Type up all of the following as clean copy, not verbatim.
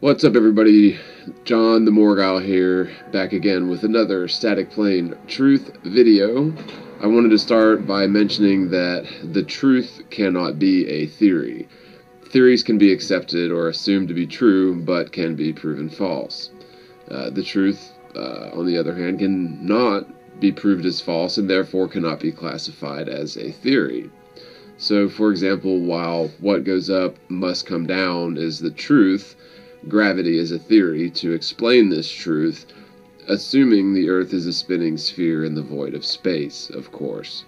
What's up, everybody? John the Morgal here, back again with another Static Plane Truth video. I wanted to start by mentioning that the truth cannot be a theory. Theories can be accepted or assumed to be true, but can be proven false. The truth, on the other hand, cannot be proved as false and therefore cannot be classified as a theory. So, for example, while what goes up must come down is the truth, gravity is a theory to explain this truth, assuming the Earth is a spinning sphere in the void of space, of course.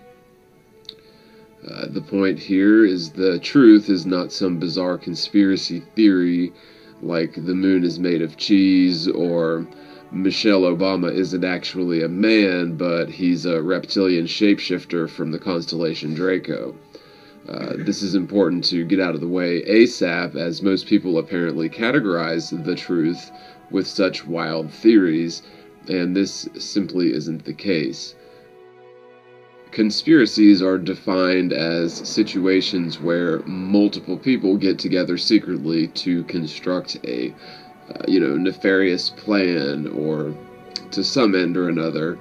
The point here is the truth is not some bizarre conspiracy theory like the moon is made of cheese, or Michelle Obama isn't actually a man, but he's a reptilian shapeshifter from the constellation Draco. This is important to get out of the way ASAP, as most people apparently categorize the truth with such wild theories, and this simply isn't the case. Conspiracies are defined as situations where multiple people get together secretly to construct a, nefarious plan, or to some end or another.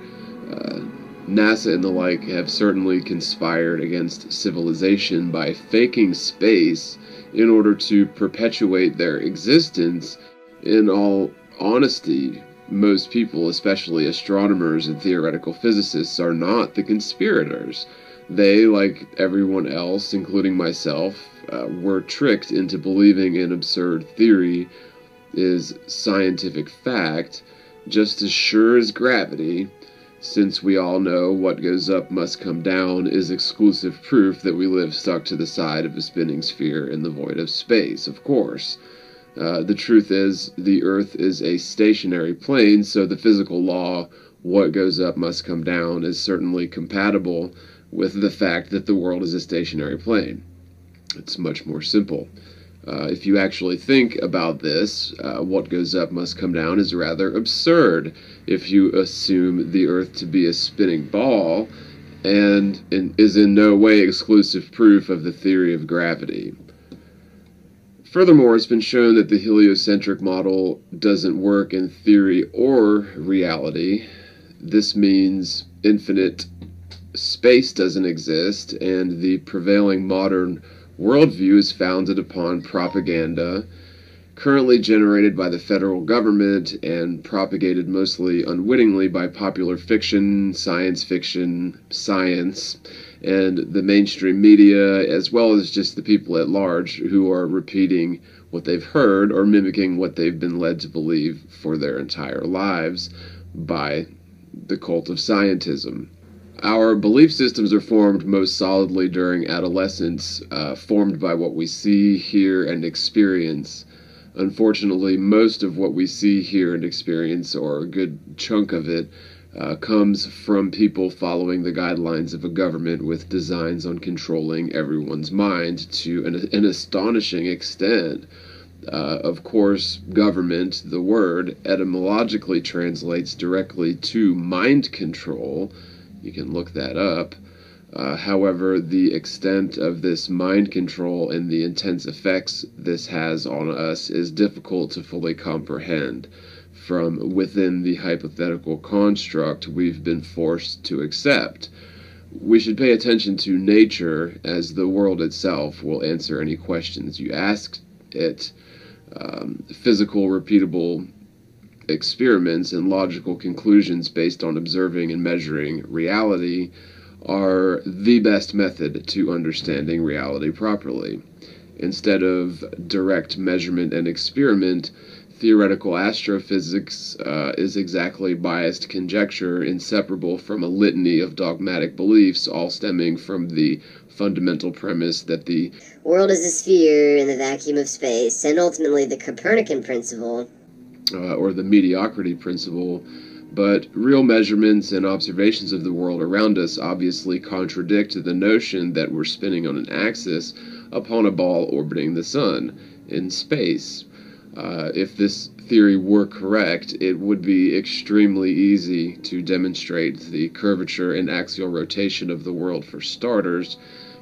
NASA and the like have certainly conspired against civilization by faking space in order to perpetuate their existence. In all honesty, most people, especially astronomers and theoretical physicists, are not the conspirators. They, like everyone else, including myself, were tricked into believing an absurd theory is scientific fact, just as sure as gravity, since we all know what goes up must come down is exclusive proof that we live stuck to the side of a spinning sphere in the void of space, of course. The truth is, the Earth is a stationary plane, so the physical law, what goes up must come down, is certainly compatible with the fact that the world is a stationary plane. It's much more simple. If you actually think about this, what goes up must come down is rather absurd if you assume the Earth to be a spinning ball, and is in no way exclusive proof of the theory of gravity. Furthermore, it's been shown that the heliocentric model doesn't work in theory or reality. This means infinite space doesn't exist, and the prevailing modern worldview is founded upon propaganda, currently generated by the federal government and propagated mostly unwittingly by popular fiction, science, and the mainstream media, as well as just the people at large who are repeating what they've heard or mimicking what they've been led to believe for their entire lives by the cult of scientism. Our belief systems are formed most solidly during adolescence, formed by what we see, hear, and experience. Unfortunately, most of what we see, hear, and experience, or a good chunk of it, comes from people following the guidelines of a government with designs on controlling everyone's mind to an astonishing extent. Of course, government, the word, etymologically translates directly to mind control. You can look that up. However, the extent of this mind control and the intense effects this has on us is difficult to fully comprehend from within the hypothetical construct we've been forced to accept. We should pay attention to nature, as the world itself will answer any questions you ask it. Physical, repeatable experiments and logical conclusions based on observing and measuring reality are the best method to understanding reality properly. Instead of direct measurement and experiment, theoretical astrophysics is exactly biased conjecture, inseparable from a litany of dogmatic beliefs, all stemming from the fundamental premise that the world is a sphere in the vacuum of space, and ultimately the Copernican principle, or the mediocrity principle. But real measurements and observations of the world around us obviously contradict the notion that we're spinning on an axis upon a ball orbiting the sun in space. If this theory were correct, it would be extremely easy to demonstrate the curvature and axial rotation of the world for starters.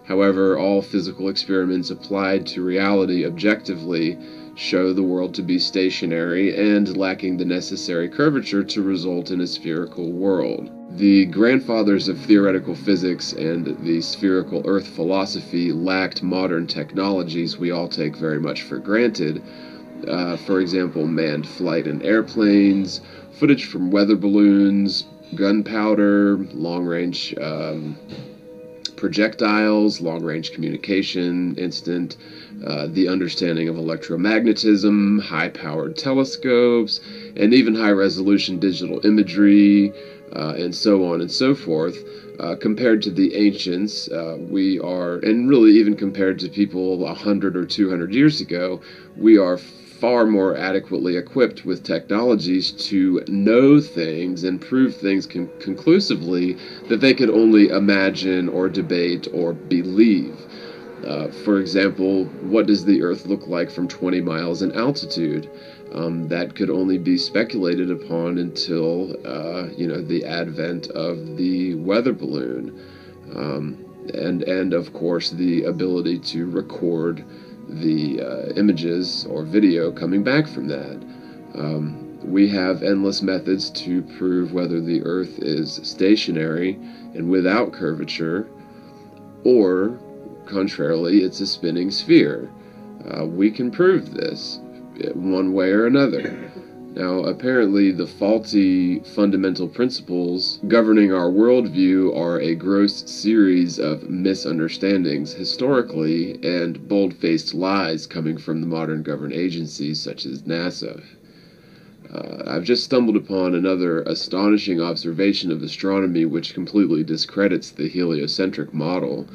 However, all physical experiments applied to reality objectively show the world to be stationary and lacking the necessary curvature to result in a spherical world. The grandfathers of theoretical physics and the spherical Earth philosophy lacked modern technologies we all take very much for granted. For example, manned flight in airplanes, footage from weather balloons, gunpowder, long-range projectiles, long-range communication, instant, the understanding of electromagnetism, high-powered telescopes, and even high-resolution digital imagery, and so on and so forth. Compared to the ancients, we are, and really even compared to people 100 or 200 years ago, we are far more adequately equipped with technologies to know things and prove things conclusively that they could only imagine or debate or believe. For example, what does the Earth look like from 20 miles in altitude? That could only be speculated upon until, the advent of the weather balloon, and of course the ability to record the images or video coming back from that. We have endless methods to prove whether the Earth is stationary and without curvature, or, contrarily, it's a spinning sphere. We can prove this one way or another. Now, apparently, the faulty fundamental principles governing our worldview are a gross series of misunderstandings historically and bold-faced lies coming from the modern government agencies such as NASA. I've just stumbled upon another astonishing observation of astronomy which completely discredits the heliocentric model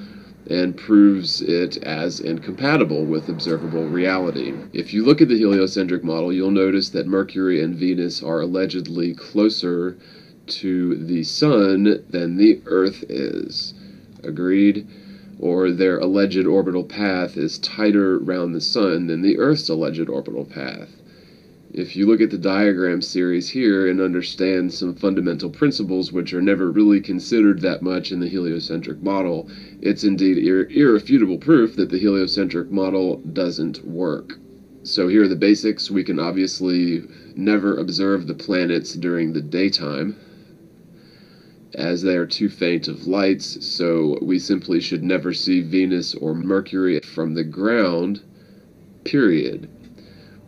and proves it as incompatible with observable reality. If you look at the heliocentric model, you'll notice that Mercury and Venus are allegedly closer to the Sun than the Earth is. Agreed? Or their alleged orbital path is tighter round the Sun than the Earth's alleged orbital path. If you look at the diagram series here and understand some fundamental principles which are never really considered that much in the heliocentric model, it's indeed irrefutable proof that the heliocentric model doesn't work. So here are the basics. We can obviously never observe the planets during the daytime, as they are too faint of lights, so we simply should never see Venus or Mercury from the ground, period.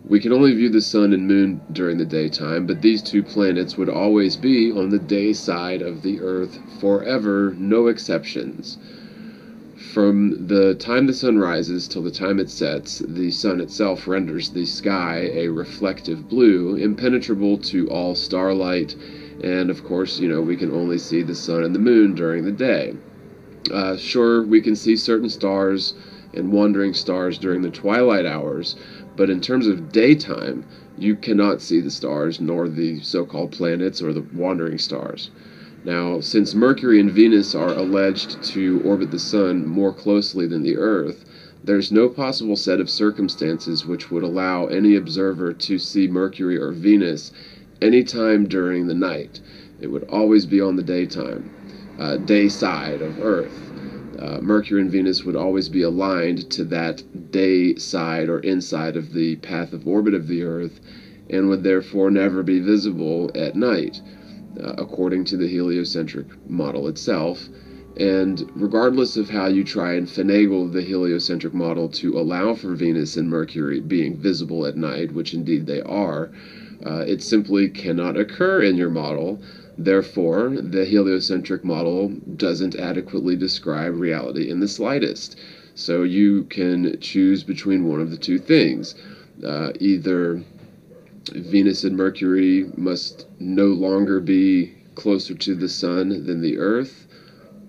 We can only view the Sun and Moon during the daytime, but these two planets would always be on the day side of the Earth forever, no exceptions. From the time the Sun rises till the time it sets, the Sun itself renders the sky a reflective blue, impenetrable to all starlight, and of course, we can only see the Sun and the Moon during the day. Sure, we can see certain stars and wandering stars during the twilight hours, but in terms of daytime, you cannot see the stars, nor the so-called planets or the wandering stars. Now, since Mercury and Venus are alleged to orbit the Sun more closely than the Earth, there's no possible set of circumstances which would allow any observer to see Mercury or Venus any time during the night. It would always be on the daytime, day side of Earth. Mercury and Venus would always be aligned to that day side or inside of the path of orbit of the Earth, and would therefore never be visible at night, according to the heliocentric model itself. And regardless of how you try and finagle the heliocentric model to allow for Venus and Mercury being visible at night, which indeed they are, it simply cannot occur in your model. Therefore, the heliocentric model doesn't adequately describe reality in the slightest. So you can choose between one of the two things. Either Venus and Mercury must no longer be closer to the Sun than the Earth,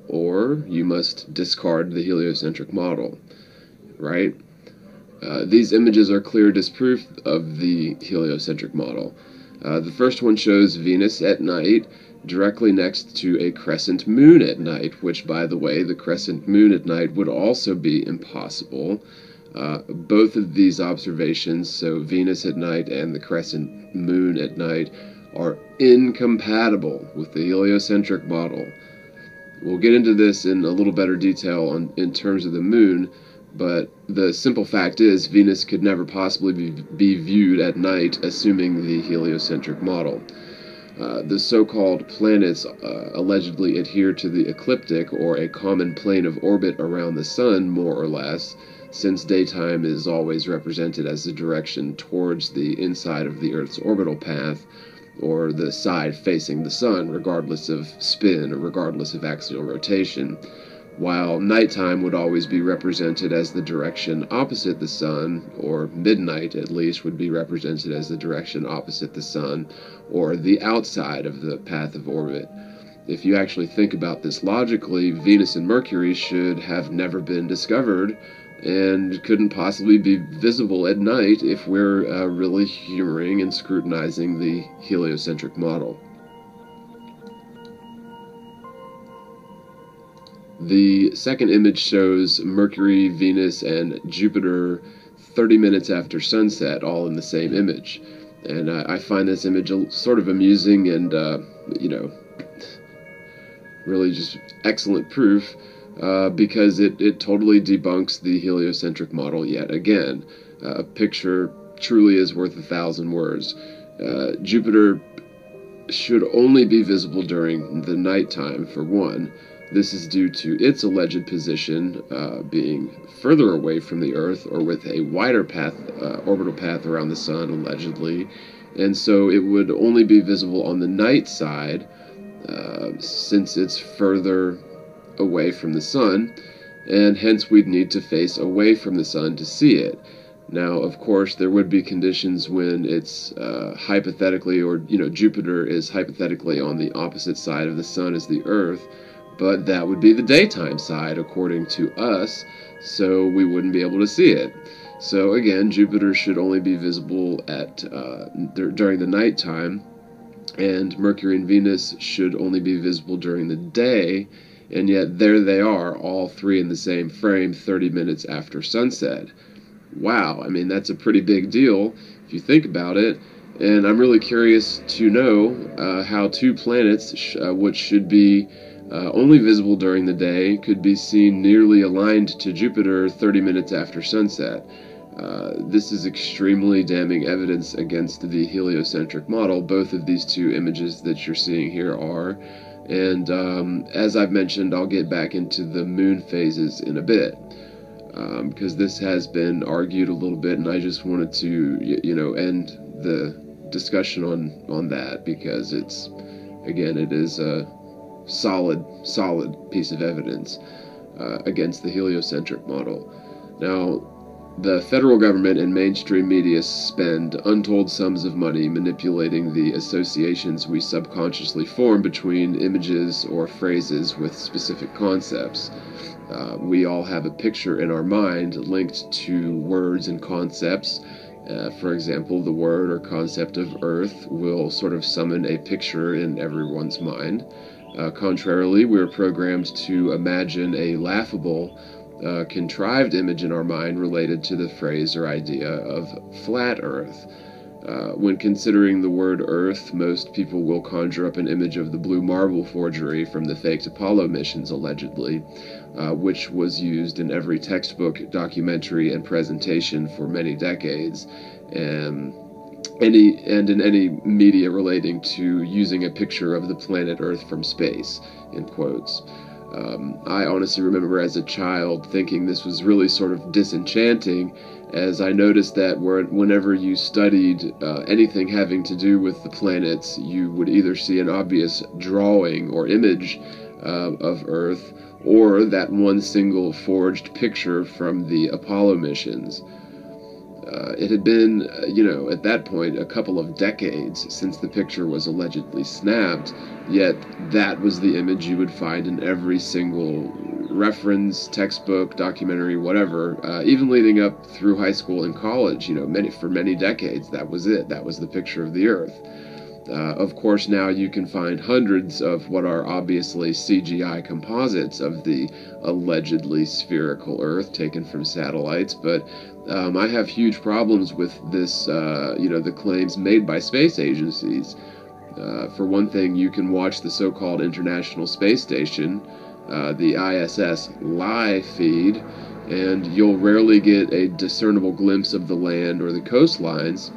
or you must discard the heliocentric model, right? These images are clear disproof of the heliocentric model. The first one shows Venus at night, directly next to a crescent moon at night, which, by the way, the crescent moon at night would also be impossible. Both of these observations, so Venus at night and the crescent moon at night, are incompatible with the heliocentric model. We'll get into this in a little better detail in terms of the moon, but the simple fact is Venus could never possibly be viewed at night, assuming the heliocentric model. The so-called planets allegedly adhere to the ecliptic, or a common plane of orbit around the sun, more or less, since daytime is always represented as the direction towards the inside of the Earth's orbital path, or the side facing the sun, regardless of spin or regardless of axial rotation, while nighttime would always be represented as the direction opposite the sun, or midnight at least would be represented as the direction opposite the sun, or the outside of the path of orbit. If you actually think about this logically, Venus and Mercury should have never been discovered and couldn't possibly be visible at night if we're really humoring and scrutinizing the heliocentric model. The second image shows Mercury, Venus, and Jupiter 30 minutes after sunset, all in the same image. And I find this image sort of amusing and, really just excellent proof, because it totally debunks the heliocentric model yet again. A picture truly is worth 1,000 words. Jupiter should only be visible during the nighttime, for one. This is due to its alleged position being further away from the Earth, or with a wider path, orbital path around the sun, allegedly, and so it would only be visible on the night side, since it's further away from the sun, and hence we'd need to face away from the sun to see it. Now, of course, there would be conditions when it's hypothetically, or Jupiter is hypothetically on the opposite side of the sun as the Earth, but that would be the daytime side according to us, so we wouldn't be able to see it. So again, Jupiter should only be visible during the nighttime, and Mercury and Venus should only be visible during the day, and yet there they are, all three in the same frame 30 minutes after sunset. Wow, I mean, that's a pretty big deal if you think about it, and I'm really curious to know how two planets, which should be only visible during the day, could be seen nearly aligned to Jupiter 30 minutes after sunset. This is extremely damning evidence against the heliocentric model. Both of these two images that you're seeing here are. And as I've mentioned, I'll get back into the moon phases in a bit, because this has been argued a little bit, and I just wanted to, end the discussion on that, because it is a solid piece of evidence against the heliocentric model. Now, the federal government and mainstream media spend untold sums of money manipulating the associations we subconsciously form between images or phrases with specific concepts. We all have a picture in our mind linked to words and concepts. For example, the word or concept of Earth will sort of summon a picture in everyone's mind. Contrarily, we're programmed to imagine a laughable, contrived image in our mind related to the phrase or idea of flat Earth. When considering the word Earth, most people will conjure up an image of the blue marble forgery from the faked Apollo missions, allegedly, which was used in every textbook, documentary, and presentation for many decades, and in any media relating to using a picture of the planet Earth from space, in quotes. I honestly remember as a child thinking this was really sort of disenchanting, as I noticed that whenever you studied anything having to do with the planets, you would either see an obvious drawing or image of Earth, or that one single forged picture from the Apollo missions. It had been, at that point, a couple of decades since the picture was allegedly snapped, yet that was the image you would find in every single reference, textbook, documentary, whatever, even leading up through high school and college, for many decades. That was it. That was the picture of the Earth. Of course, now you can find hundreds of what are obviously CGI composites of the allegedly spherical Earth taken from satellites, but I have huge problems with this, the claims made by space agencies. For one thing, you can watch the so-called International Space Station, the ISS live feed, and you'll rarely get a discernible glimpse of the land or the coastlines,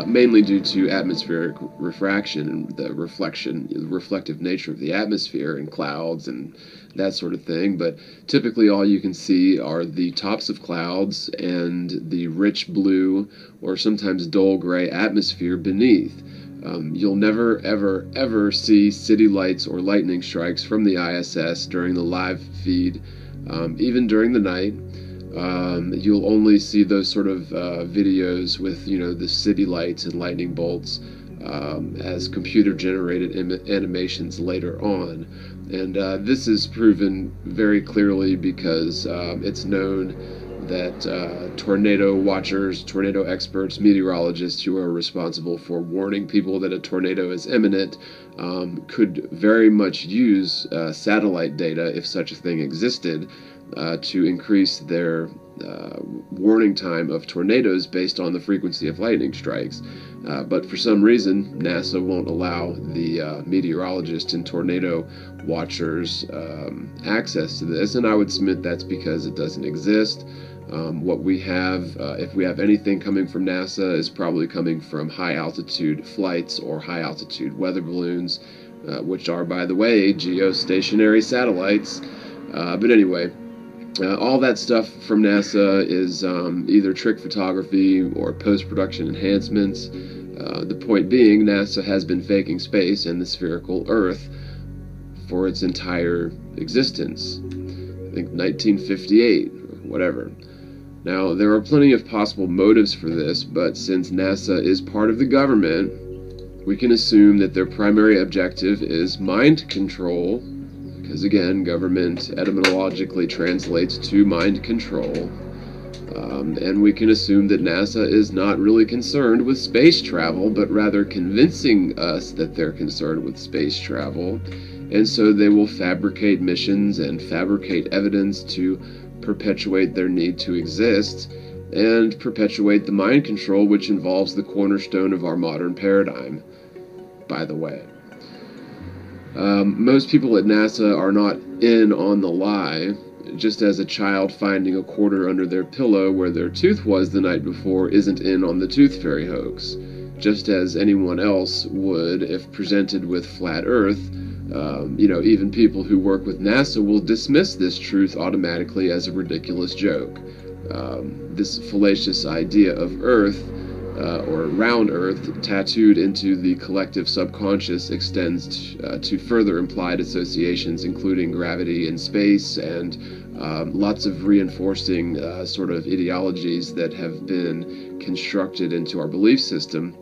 mainly due to atmospheric refraction and the reflective nature of the atmosphere and clouds and that sort of thing. But typically all you can see are the tops of clouds and the rich blue or sometimes dull gray atmosphere beneath. You'll never, ever, ever see city lights or lightning strikes from the ISS during the live feed, even during the night. You'll only see those sort of videos with, the city lights and lightning bolts as computer-generated animations later on. And this is proven very clearly because it's known that tornado watchers, tornado experts, meteorologists who are responsible for warning people that a tornado is imminent could very much use satellite data, if such a thing existed, to increase their warning time of tornadoes based on the frequency of lightning strikes. But for some reason, NASA won't allow the meteorologists and tornado watchers access to this, and I would submit that's because it doesn't exist. What we have, if we have anything coming from NASA, is probably coming from high-altitude flights or high-altitude weather balloons, which are, by the way, geostationary satellites. But anyway, all that stuff from NASA is either trick photography or post-production enhancements. The point being, NASA has been faking space and the spherical Earth for its entire existence. I think 1958, or whatever. Now, there are plenty of possible motives for this, but since NASA is part of the government, we can assume that their primary objective is mind control, because again, government etymologically translates to mind control. And we can assume that NASA is not really concerned with space travel, but rather convincing us that they're concerned with space travel. And so they will fabricate missions and fabricate evidence to perpetuate their need to exist and perpetuate the mind control, which involves the cornerstone of our modern paradigm, by the way. Most people at NASA are not in on the lie, just as a child finding a quarter under their pillow where their tooth was the night before isn't in on the tooth fairy hoax, just as anyone else would if presented with flat Earth. Even people who work with NASA will dismiss this truth automatically as a ridiculous joke. This fallacious idea of Earth, or round Earth, tattooed into the collective subconscious extends to further implied associations, including gravity and space, and lots of reinforcing sort of ideologies that have been constructed into our belief system.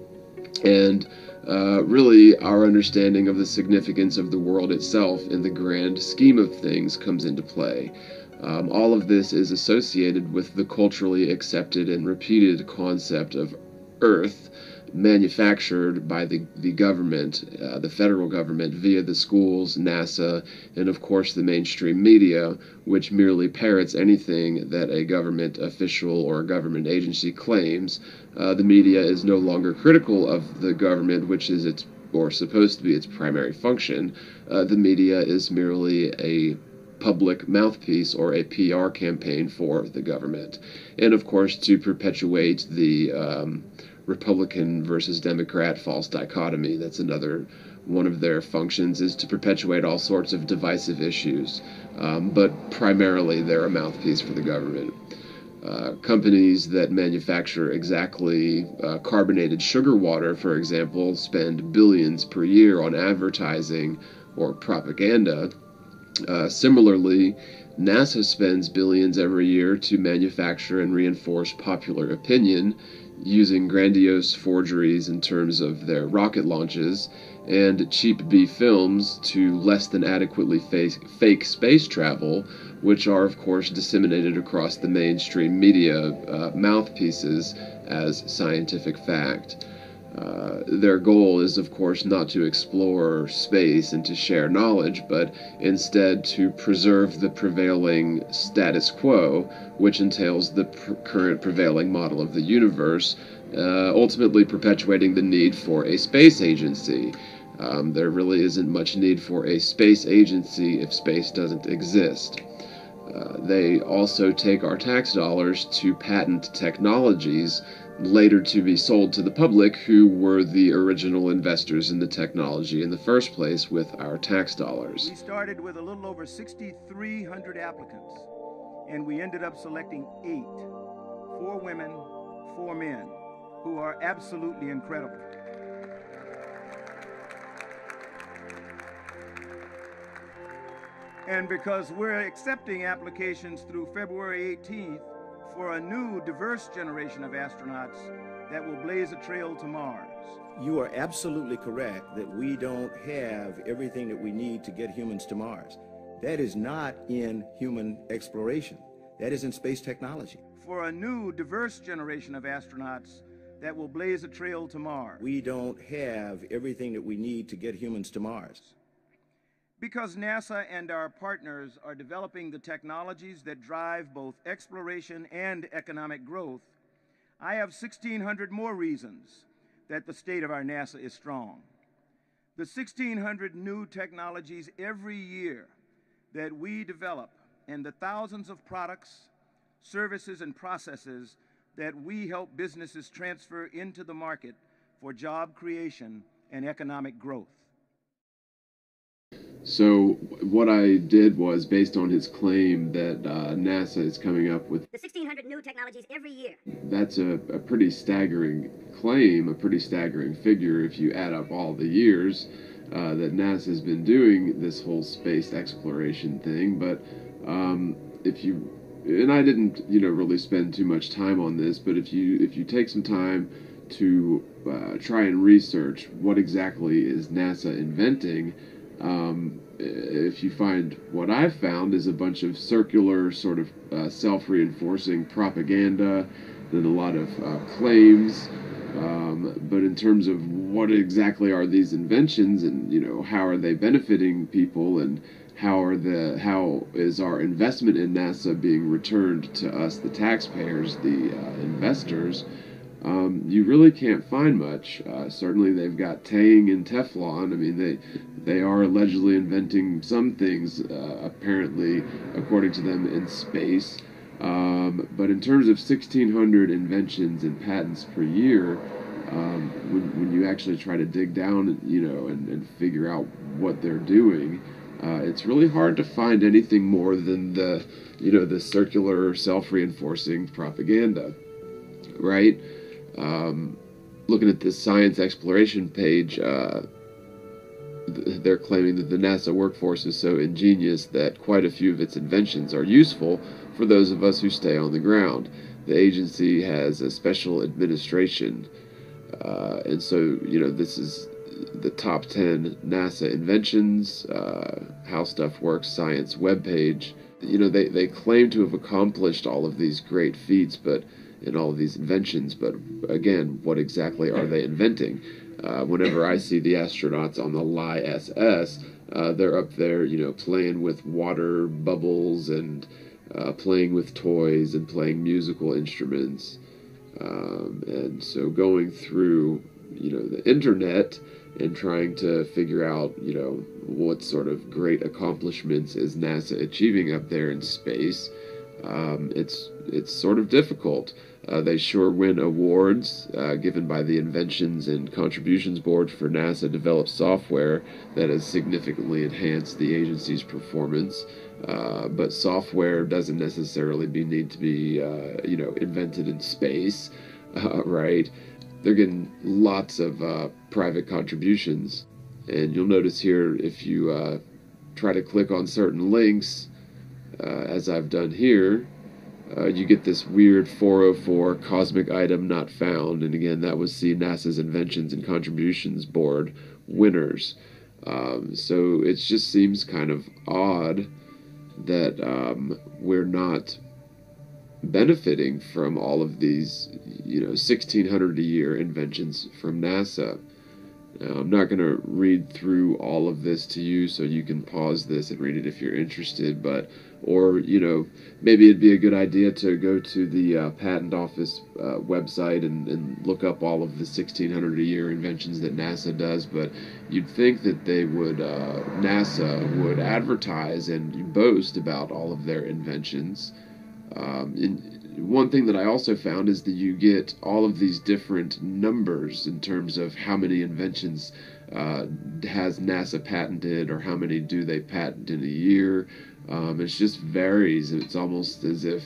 And really, our understanding of the significance of the world itself in the grand scheme of things comes into play. All of this is associated with the culturally accepted and repeated concept of Earth, manufactured by the government, the federal government, via the schools, NASA, and of course the mainstream media, which merely parrots anything that a government official or a government agency claims. The media is no longer critical of the government, which is its, or supposed to be its primary function. The media is merely a public mouthpiece or a PR campaign for the government. And of course, to perpetuate the Republican versus Democrat false dichotomy, that's another one of their functions, is to perpetuate all sorts of divisive issues. But primarily, they're a mouthpiece for the government. Companies that manufacture exactly carbonated sugar water, for example, spend billions per year on advertising or propaganda. Similarly, NASA spends billions every year to manufacture and reinforce popular opinion using grandiose forgeries in terms of their rocket launches and cheap B films to less than adequately fake space travel, which are of course disseminated across the mainstream media mouthpieces as scientific fact. Their goal is, of course, not to explore space and to share knowledge, but instead to preserve the prevailing status quo, which entails the current prevailing model of the universe, ultimately perpetuating the need for a space agency. There really isn't much need for a space agency if space doesn't exist. They also take our tax dollars to patent technologies later to be sold to the public, who were the original investors in the technology in the first place with our tax dollars. We started with a little over 6,300 applicants, and we ended up selecting 8, 4 women, 4 men, who are absolutely incredible. And because we're accepting applications through February 18th for a new, diverse generation of astronauts that will blaze a trail to Mars. You are absolutely correct that we don't have everything that we need to get humans to Mars. That is not in human exploration. That is in space technology. For a new, diverse generation of astronauts that will blaze a trail to Mars. We don't have everything that we need to get humans to Mars. Because NASA and our partners are developing the technologies that drive both exploration and economic growth, I have 1,600 more reasons that the state of our NASA is strong. The 1,600 new technologies every year that we develop, and the thousands of products, services, and processes that we help businesses transfer into the market for job creation and economic growth. So what I did was, based on his claim that NASA is coming up with the 1,600 new technologies every year. That's a pretty staggering claim, a pretty staggering figure if you add up all the years that NASA has been doing this whole space exploration thing. But if you, and I didn't, really spend too much time on this, but if you take some time to try and research what exactly is NASA inventing, if you find what I've found is a bunch of circular sort of self-reinforcing propaganda, then a lot of claims, but in terms of what exactly are these inventions, and how are they benefiting people, and how is our investment in NASA being returned to us, the taxpayers, the investors, you really can't find much. Certainly they've got Tang and Teflon. I mean, they are allegedly inventing some things, apparently, according to them, in space. But in terms of 1,600 inventions and patents per year, when you actually try to dig down, and figure out what they're doing, it's really hard to find anything more than the circular self-reinforcing propaganda, right? Looking at this science exploration page, they're claiming that the NASA workforce is so ingenious that quite a few of its inventions are useful for those of us who stay on the ground. The agency has a special administration, and so, this is the top 10 NASA inventions, How Stuff Works Science webpage. They claim to have accomplished all of these great feats, and all of these inventions, but again, what exactly are they inventing? Whenever I see the astronauts on the LISS, they're up there, playing with water bubbles and playing with toys and playing musical instruments. And so going through, the internet and trying to figure out, what sort of great accomplishments is NASA achieving up there in space, it's sort of difficult. They sure win awards given by the Inventions and Contributions Board for NASA developed software that has significantly enhanced the agency's performance. But software doesn't necessarily need to be, invented in space, right? They're getting lots of private contributions. And you'll notice here, if you try to click on certain links, as I've done here, you get this weird 404 cosmic item not found, and again, that was the NASA's Inventions and Contributions Board winners. So it just seems kind of odd that we're not benefiting from all of these, 1,600 a year inventions from NASA. Now, I'm not going to read through all of this to you, so you can pause this and read it if you're interested, or, maybe it'd be a good idea to go to the Patent Office website and look up all of the 1,600 a year inventions that NASA does, but you'd think that NASA would advertise and boast about all of their inventions. One thing that I also found is that you get all of these different numbers in terms of how many inventions has NASA patented, or how many do they patent in a year. It just varies. It's almost as if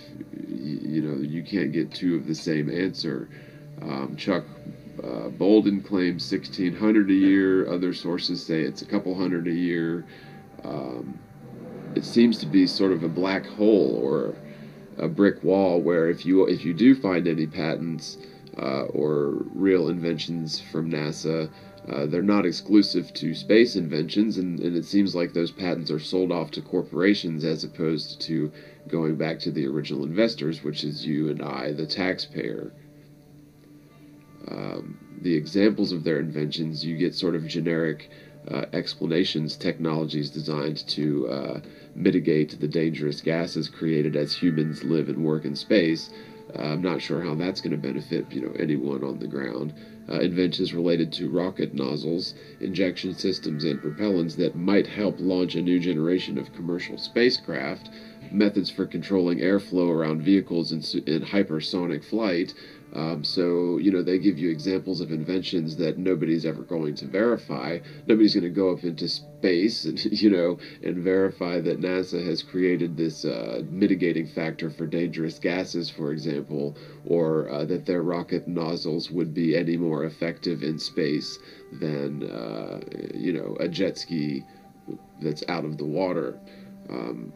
you can't get two of the same answer. Chuck Bolden claims 1,600 a year. Other sources say it's a couple hundred a year. It seems to be sort of a black hole or a brick wall, where if you do find any patents or real inventions from NASA, they're not exclusive to space inventions, and it seems like those patents are sold off to corporations as opposed to going back to the original investors, which is you and I, the taxpayer. The examples of their inventions, you get sort of generic explanations, technologies designed to mitigate the dangerous gases created as humans live and work in space. I'm not sure how that's going to benefit anyone on the ground. Inventions related to rocket nozzles, injection systems, and propellants that might help launch a new generation of commercial spacecraft, methods for controlling airflow around vehicles in hypersonic flight. So they give you examples of inventions that nobody's ever going to verify. Nobody's going to go up into space and and verify that NASA has created this mitigating factor for dangerous gases, for example, or that their rocket nozzles would be any more effective in space than a jet ski that's out of the water.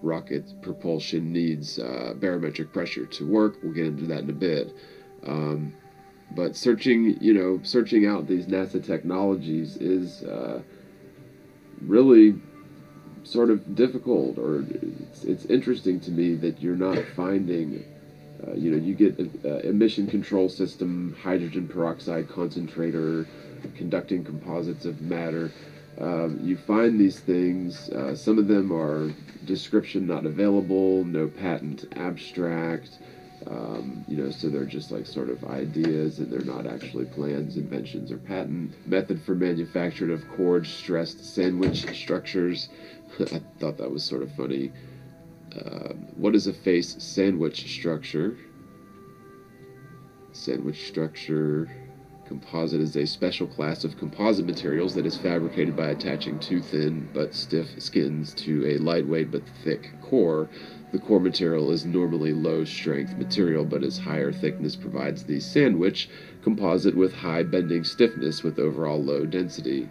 Rocket propulsion needs barometric pressure to work. We'll get into that in a bit. But searching out these NASA technologies is really sort of difficult, or it's interesting to me that you're not finding, you get emission control system, hydrogen peroxide concentrator, conducting composites of matter. You find these things, some of them are description not available, no patent abstract. So they're just like sort of ideas, and they're not actually plans, inventions, or patent. Method for manufacture of cord stressed sandwich structures. I thought that was sort of funny. What is a face sandwich structure? Sandwich structure. Composite is a special class of composite materials that is fabricated by attaching two thin but stiff skins to a lightweight but thick core. The core material is normally low-strength material, but its higher thickness provides the sandwich composite with high bending stiffness with overall low density.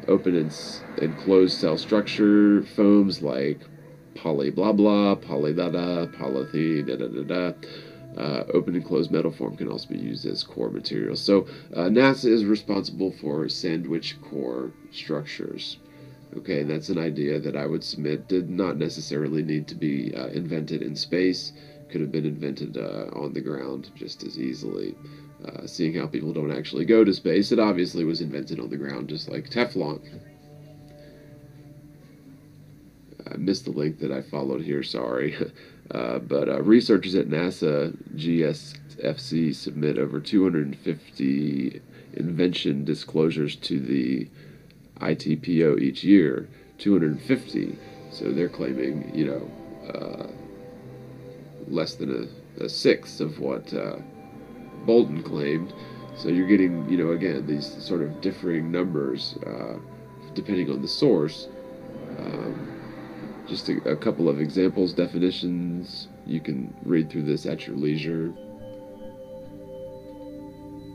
Open and closed cell structure foams like poly blah blah, poly da da, polythene da da da da. Open and closed metal form can also be used as core material. So NASA is responsible for sandwich core structures. Okay, and that's an idea that I would submit did not necessarily need to be invented in space. Could have been invented on the ground just as easily. Seeing how people don't actually go to space, it obviously was invented on the ground, just like Teflon. I missed the link that I followed here, sorry. But researchers at NASA GSFC submit over 250 invention disclosures to the ITPO each year. 250. So they're claiming, less than a sixth of what Bolden claimed. So you're getting, again, these sort of differing numbers depending on the source. Just a couple of examples, definitions. You can read through this at your leisure.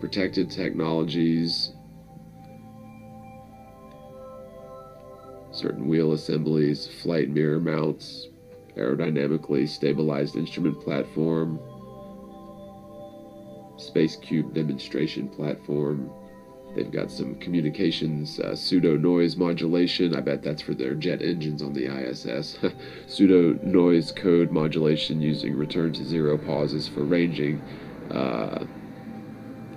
Protected technologies. Certain wheel assemblies, flight mirror mounts, aerodynamically stabilized instrument platform, Space Cube demonstration platform. They've got some communications, pseudo-noise modulation. I bet that's for their jet engines on the ISS. Pseudo-noise code modulation using return to zero pauses for ranging.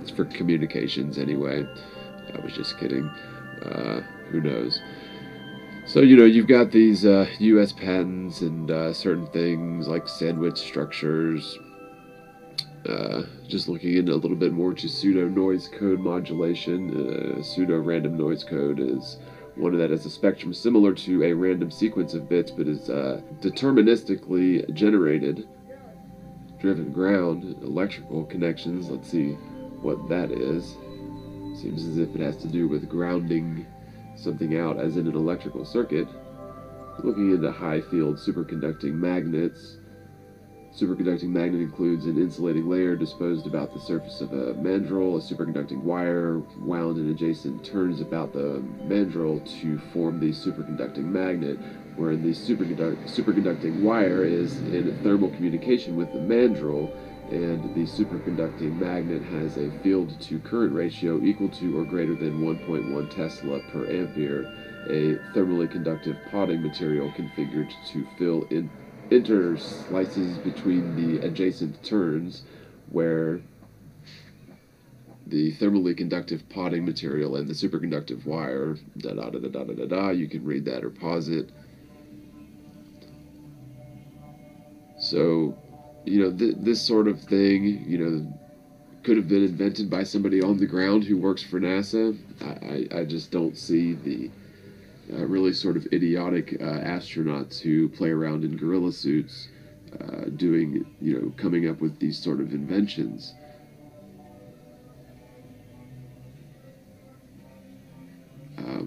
It's for communications anyway. I was just kidding. Who knows? So, you know, you've got these U.S. patents and certain things like sandwich structures. Just looking into a little bit more to pseudo-noise code modulation. Pseudo-random noise code is one that has a spectrum similar to a random sequence of bits, but is deterministically generated, driven ground, electrical connections. Let's see what that is. Seems as if it has to do with grounding something out, as in an electrical circuit. Looking into high-field superconducting magnets. Superconducting magnet includes an insulating layer disposed about the surface of a mandrel. A superconducting wire wound in adjacent turns about the mandrel to form the superconducting magnet, wherein the superconducting wire is in thermal communication with the mandrel, and the superconducting magnet has a field-to-current ratio equal to or greater than 1.1 Tesla per ampere, a thermally conductive potting material configured to fill in interslices between the adjacent turns, where the thermally conductive potting material and the superconductive wire, you can read that or pause it. So, you know, this sort of thing, you know, could have been invented by somebody on the ground who works for NASA. I just don't see the really sort of idiotic astronauts who play around in gorilla suits doing, you know, coming up with these sort of inventions.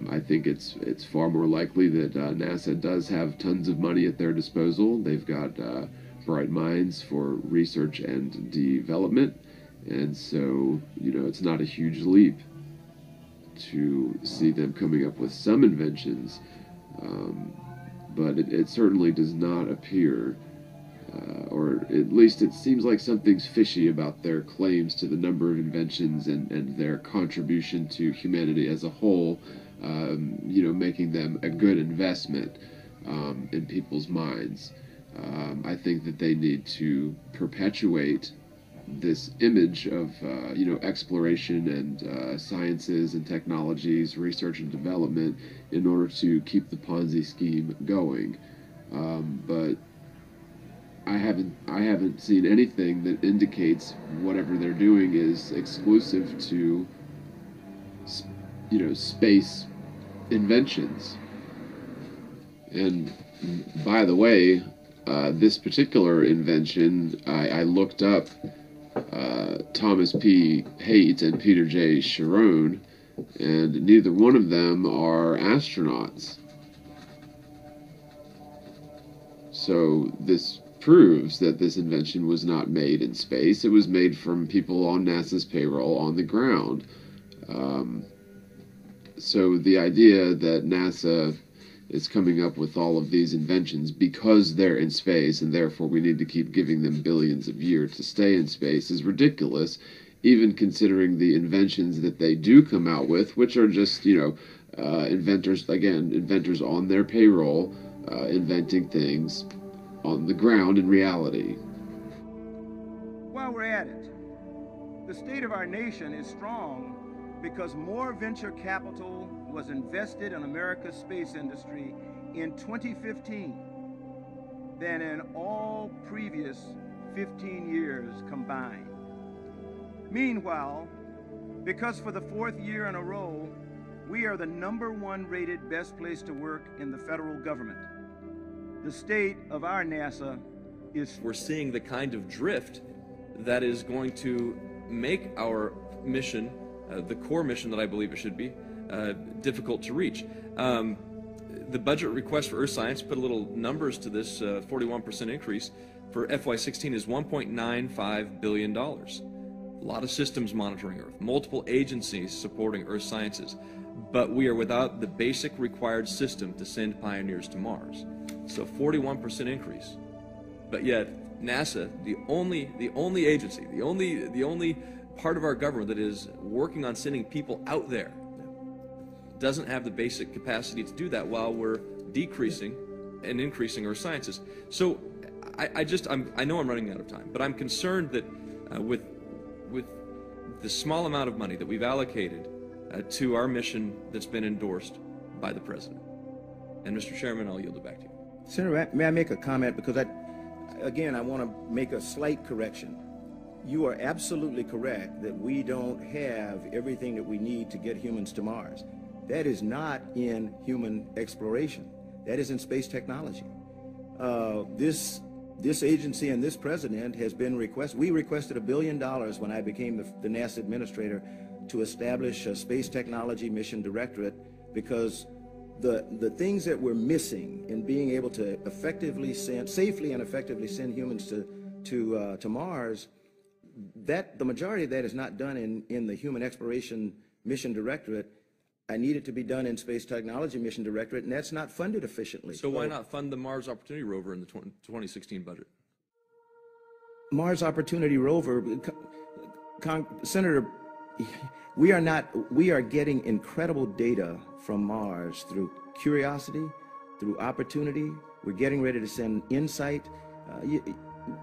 I think it's far more likely that NASA does have tons of money at their disposal. They've got bright minds for research and development, and so, you know, it's not a huge leap to see them coming up with some inventions, but it certainly does not appear, or at least it seems like something's fishy about their claims to the number of inventions and their contribution to humanity as a whole, you know, making them a good investment in people's minds. I think that they need to perpetuate this image of, you know, exploration and sciences and technologies, research and development, in order to keep the Ponzi scheme going. But I haven't seen anything that indicates whatever they're doing is exclusive to, you know, space inventions. And by the way, this particular invention, I looked up Thomas P. Haight and Peter J. Sharon, and neither one of them are astronauts. So this proves that this invention was not made in space. It was made from people on NASA's payroll on the ground. So the idea that NASA is coming up with all of these inventions because they're in space and therefore we need to keep giving them billions of years to stay in space is ridiculous, even considering the inventions that they do come out with, which are just, you know, inventors on their payroll, inventing things on the ground in reality. While we're at it, the state of our nation is strong because more venture capital was invested in America's space industry in 2015 than in all previous 15 years combined. Meanwhile, because for the 4th year in a row, we are the #1 rated best place to work in the federal government, the state of our NASA is... We're seeing the kind of drift that is going to make our mission, the core mission that I believe it should be, difficult to reach. The budget request for Earth Science, put a little numbers to this 41% increase for FY16 is $1.95 billion. A lot of systems monitoring Earth, multiple agencies supporting Earth sciences, but we are without the basic required system to send pioneers to Mars. So 41% increase. But yet NASA, the only agency, the only part of our government that is working on sending people out there, doesn't have the basic capacity to do that while we're decreasing and increasing Earth sciences. So I know I'm running out of time, but I'm concerned that with the small amount of money that we've allocated to our mission that's been endorsed by the President. And Mr. Chairman, I'll yield it back to you. Senator, may I make a comment? Because again, I want to make a slight correction. You are absolutely correct that we don't have everything that we need to get humans to Mars. That is not in human exploration. That is in space technology. This agency and this president has been we requested $1 billion when I became the NASA administrator to establish a space technology mission directorate, because the things that we're missing in being able to safely and effectively send humans to Mars, that the majority of that is not done in the Human Exploration Mission Directorate. I need it to be done in Space Technology Mission Directorate, and that's not funded efficiently. So why not fund the Mars Opportunity Rover in the 2016 budget? Mars Opportunity Rover, Senator, we are getting incredible data from Mars through Curiosity, through Opportunity. We're getting ready to send InSight.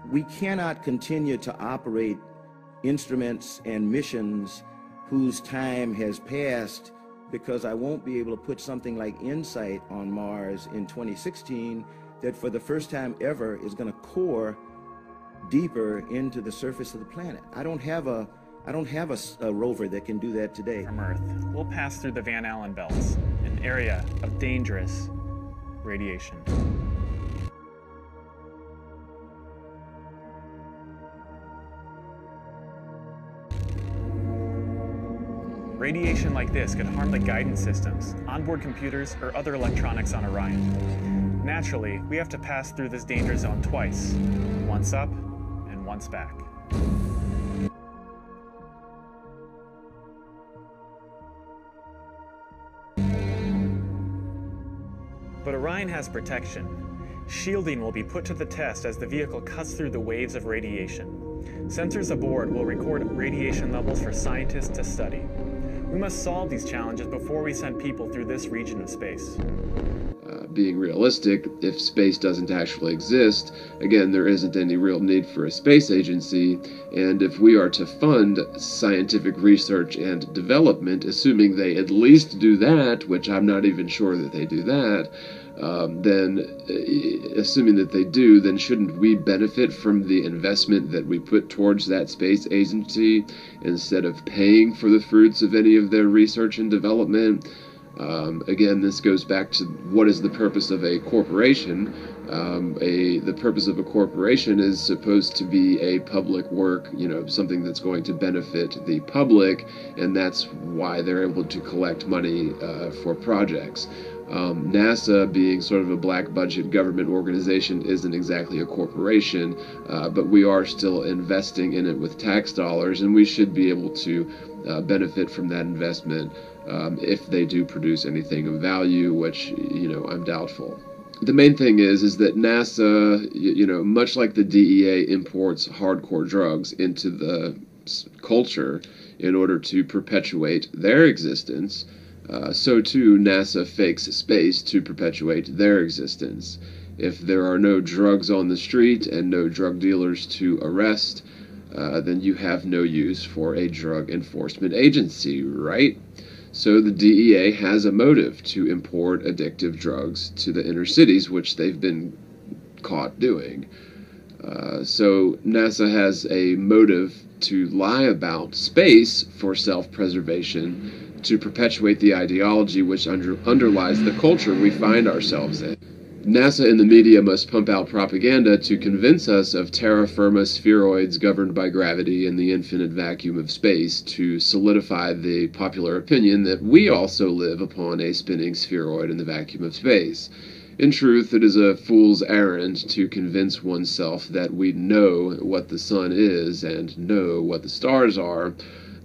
We cannot continue to operate instruments and missions whose time has passed, because I won't be able to put something like InSight on Mars in 2016 that for the first time ever is going to core deeper into the surface of the planet. I don't have a rover that can do that today. From Earth, we'll pass through the Van Allen belts, an area of dangerous radiation. Radiation like this could harm the guidance systems, onboard computers, or other electronics on Orion. Naturally, we have to pass through this danger zone twice, once up and once back. But Orion has protection. Shielding will be put to the test as the vehicle cuts through the waves of radiation. Sensors aboard will record radiation levels for scientists to study. We must solve these challenges before we send people through this region of space. Being realistic, if space doesn't actually exist, again, there isn't any real need for a space agency, and if we are to fund scientific research and development, assuming they at least do that, which I'm not even sure that they do that, then assuming that they do, then shouldn't we benefit from the investment that we put towards that space agency instead of paying for the fruits of any of their research and development? Again, this goes back to what is the purpose of a corporation. The purpose of a corporation is supposed to be a public work, something that's going to benefit the public, and that's why they're able to collect money for projects. NASA, being sort of a black budget government organization, isn't exactly a corporation, but we are still investing in it with tax dollars, and we should be able to benefit from that investment if they do produce anything of value, which, I'm doubtful. The main thing is that NASA, much like the DEA imports hardcore drugs into the culture in order to perpetuate their existence, so too NASA fakes space to perpetuate their existence. If there are no drugs on the street and no drug dealers to arrest, then you have no use for a drug enforcement agency, right? So the DEA has a motive to import addictive drugs to the inner cities, which they've been caught doing. So NASA has a motive to lie about space for self-preservation, to perpetuate the ideology which underlies the culture we find ourselves in. NASA and the media must pump out propaganda to convince us of terra firma spheroids governed by gravity and the infinite vacuum of space, to solidify the popular opinion that we also live upon a spinning spheroid in the vacuum of space. In truth, it is a fool's errand to convince oneself that we know what the sun is and know what the stars are.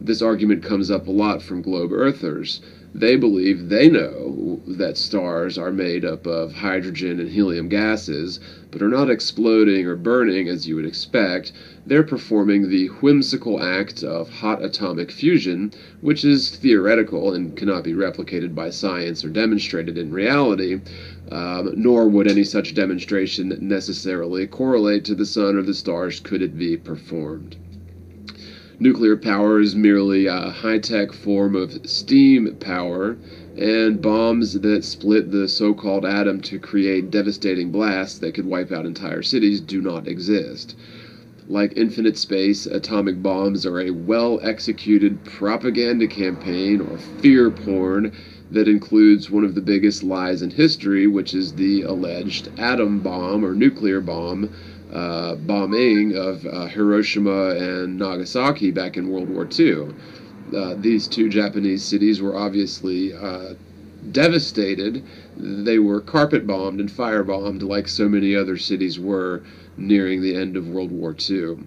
This argument comes up a lot from globe earthers. They believe they know that stars are made up of hydrogen and helium gases, but are not exploding or burning as you would expect. They're performing the whimsical act of hot atomic fusion, which is theoretical and cannot be replicated by science or demonstrated in reality, nor would any such demonstration necessarily correlate to the sun or the stars could it be performed. Nuclear power is merely a high-tech form of steam power, and bombs that split the so-called atom to create devastating blasts that could wipe out entire cities do not exist. Like Infinite Space, atomic bombs are a well-executed propaganda campaign or fear porn that includes one of the biggest lies in history, which is the alleged atom bomb or nuclear bomb bombing of Hiroshima and Nagasaki back in World War II. These two Japanese cities were obviously devastated. They were carpet bombed and firebombed like so many other cities were nearing the end of World War II.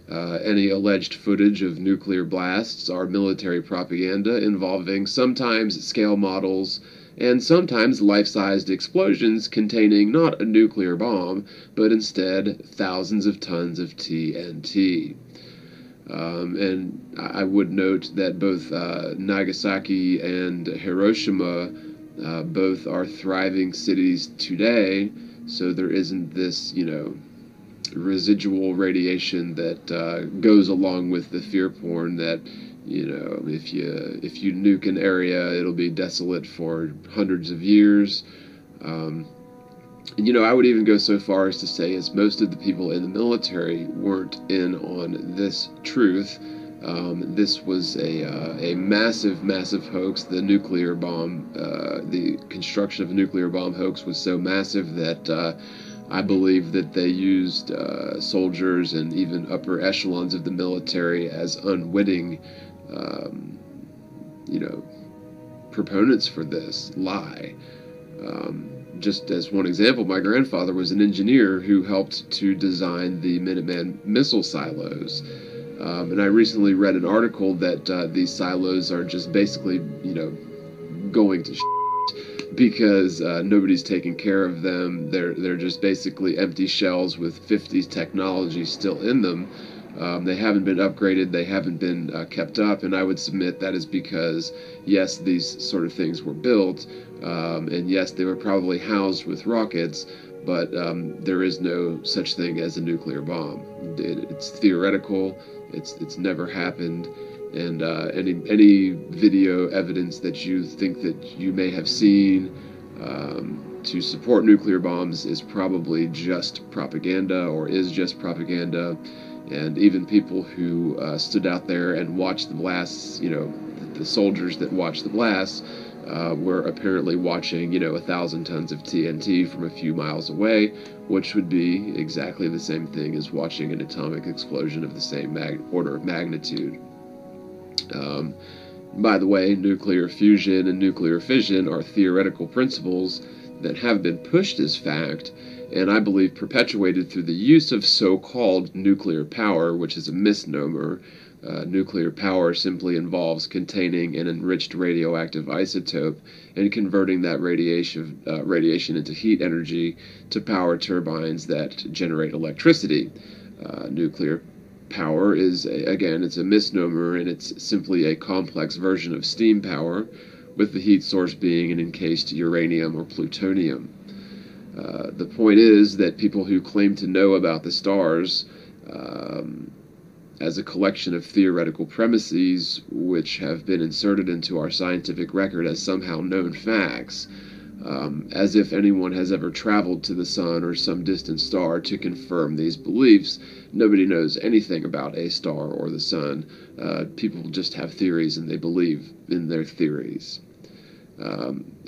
Any alleged footage of nuclear blasts are military propaganda involving sometimes scale models and sometimes life-sized explosions containing not a nuclear bomb, but instead thousands of tons of TNT. And I would note that both Nagasaki and Hiroshima both are thriving cities today, so there isn't this, residual radiation that goes along with the fear porn that, if you nuke an area, it'll be desolate for hundreds of years. And, I would even go so far as to say as most of the people in the military weren't in on this truth. This was a massive, massive hoax. The nuclear bomb, the construction of a nuclear bomb hoax was so massive that I believe that they used soldiers and even upper echelons of the military as unwitting, proponents for this lie. Just as one example, my grandfather was an engineer who helped to design the Minuteman missile silos. And I recently read an article that these silos are just basically, going to because nobody's taking care of them. They're just basically empty shells with 50s technology still in them. They haven't been upgraded, they haven't been kept up, and I would submit that is because, yes, these sort of things were built, and yes, they were probably housed with rockets, but there is no such thing as a nuclear bomb. It's theoretical, it's never happened, and any video evidence that you think that you may have seen to support nuclear bombs is probably just propaganda or is just propaganda. And even people who stood out there and watched the blasts, the soldiers that watched the blasts were apparently watching, 1,000 tons of TNT from a few miles away, which would be exactly the same thing as watching an atomic explosion of the same order of magnitude. By the way, nuclear fusion and nuclear fission are theoretical principles that have been pushed as fact, and I believe perpetuated through the use of so-called nuclear power, which is a misnomer. Nuclear power simply involves containing an enriched radioactive isotope and converting that radiation into heat energy to power turbines that generate electricity. Nuclear power is, it's a misnomer, and it's simply a complex version of steam power, with the heat source being an encased uranium or plutonium. The point is that people who claim to know about the stars as a collection of theoretical premises which have been inserted into our scientific record as somehow known facts, as if anyone has ever traveled to the sun or some distant star to confirm these beliefs. Nobody knows anything about a star or the sun. People just have theories and they believe in their theories.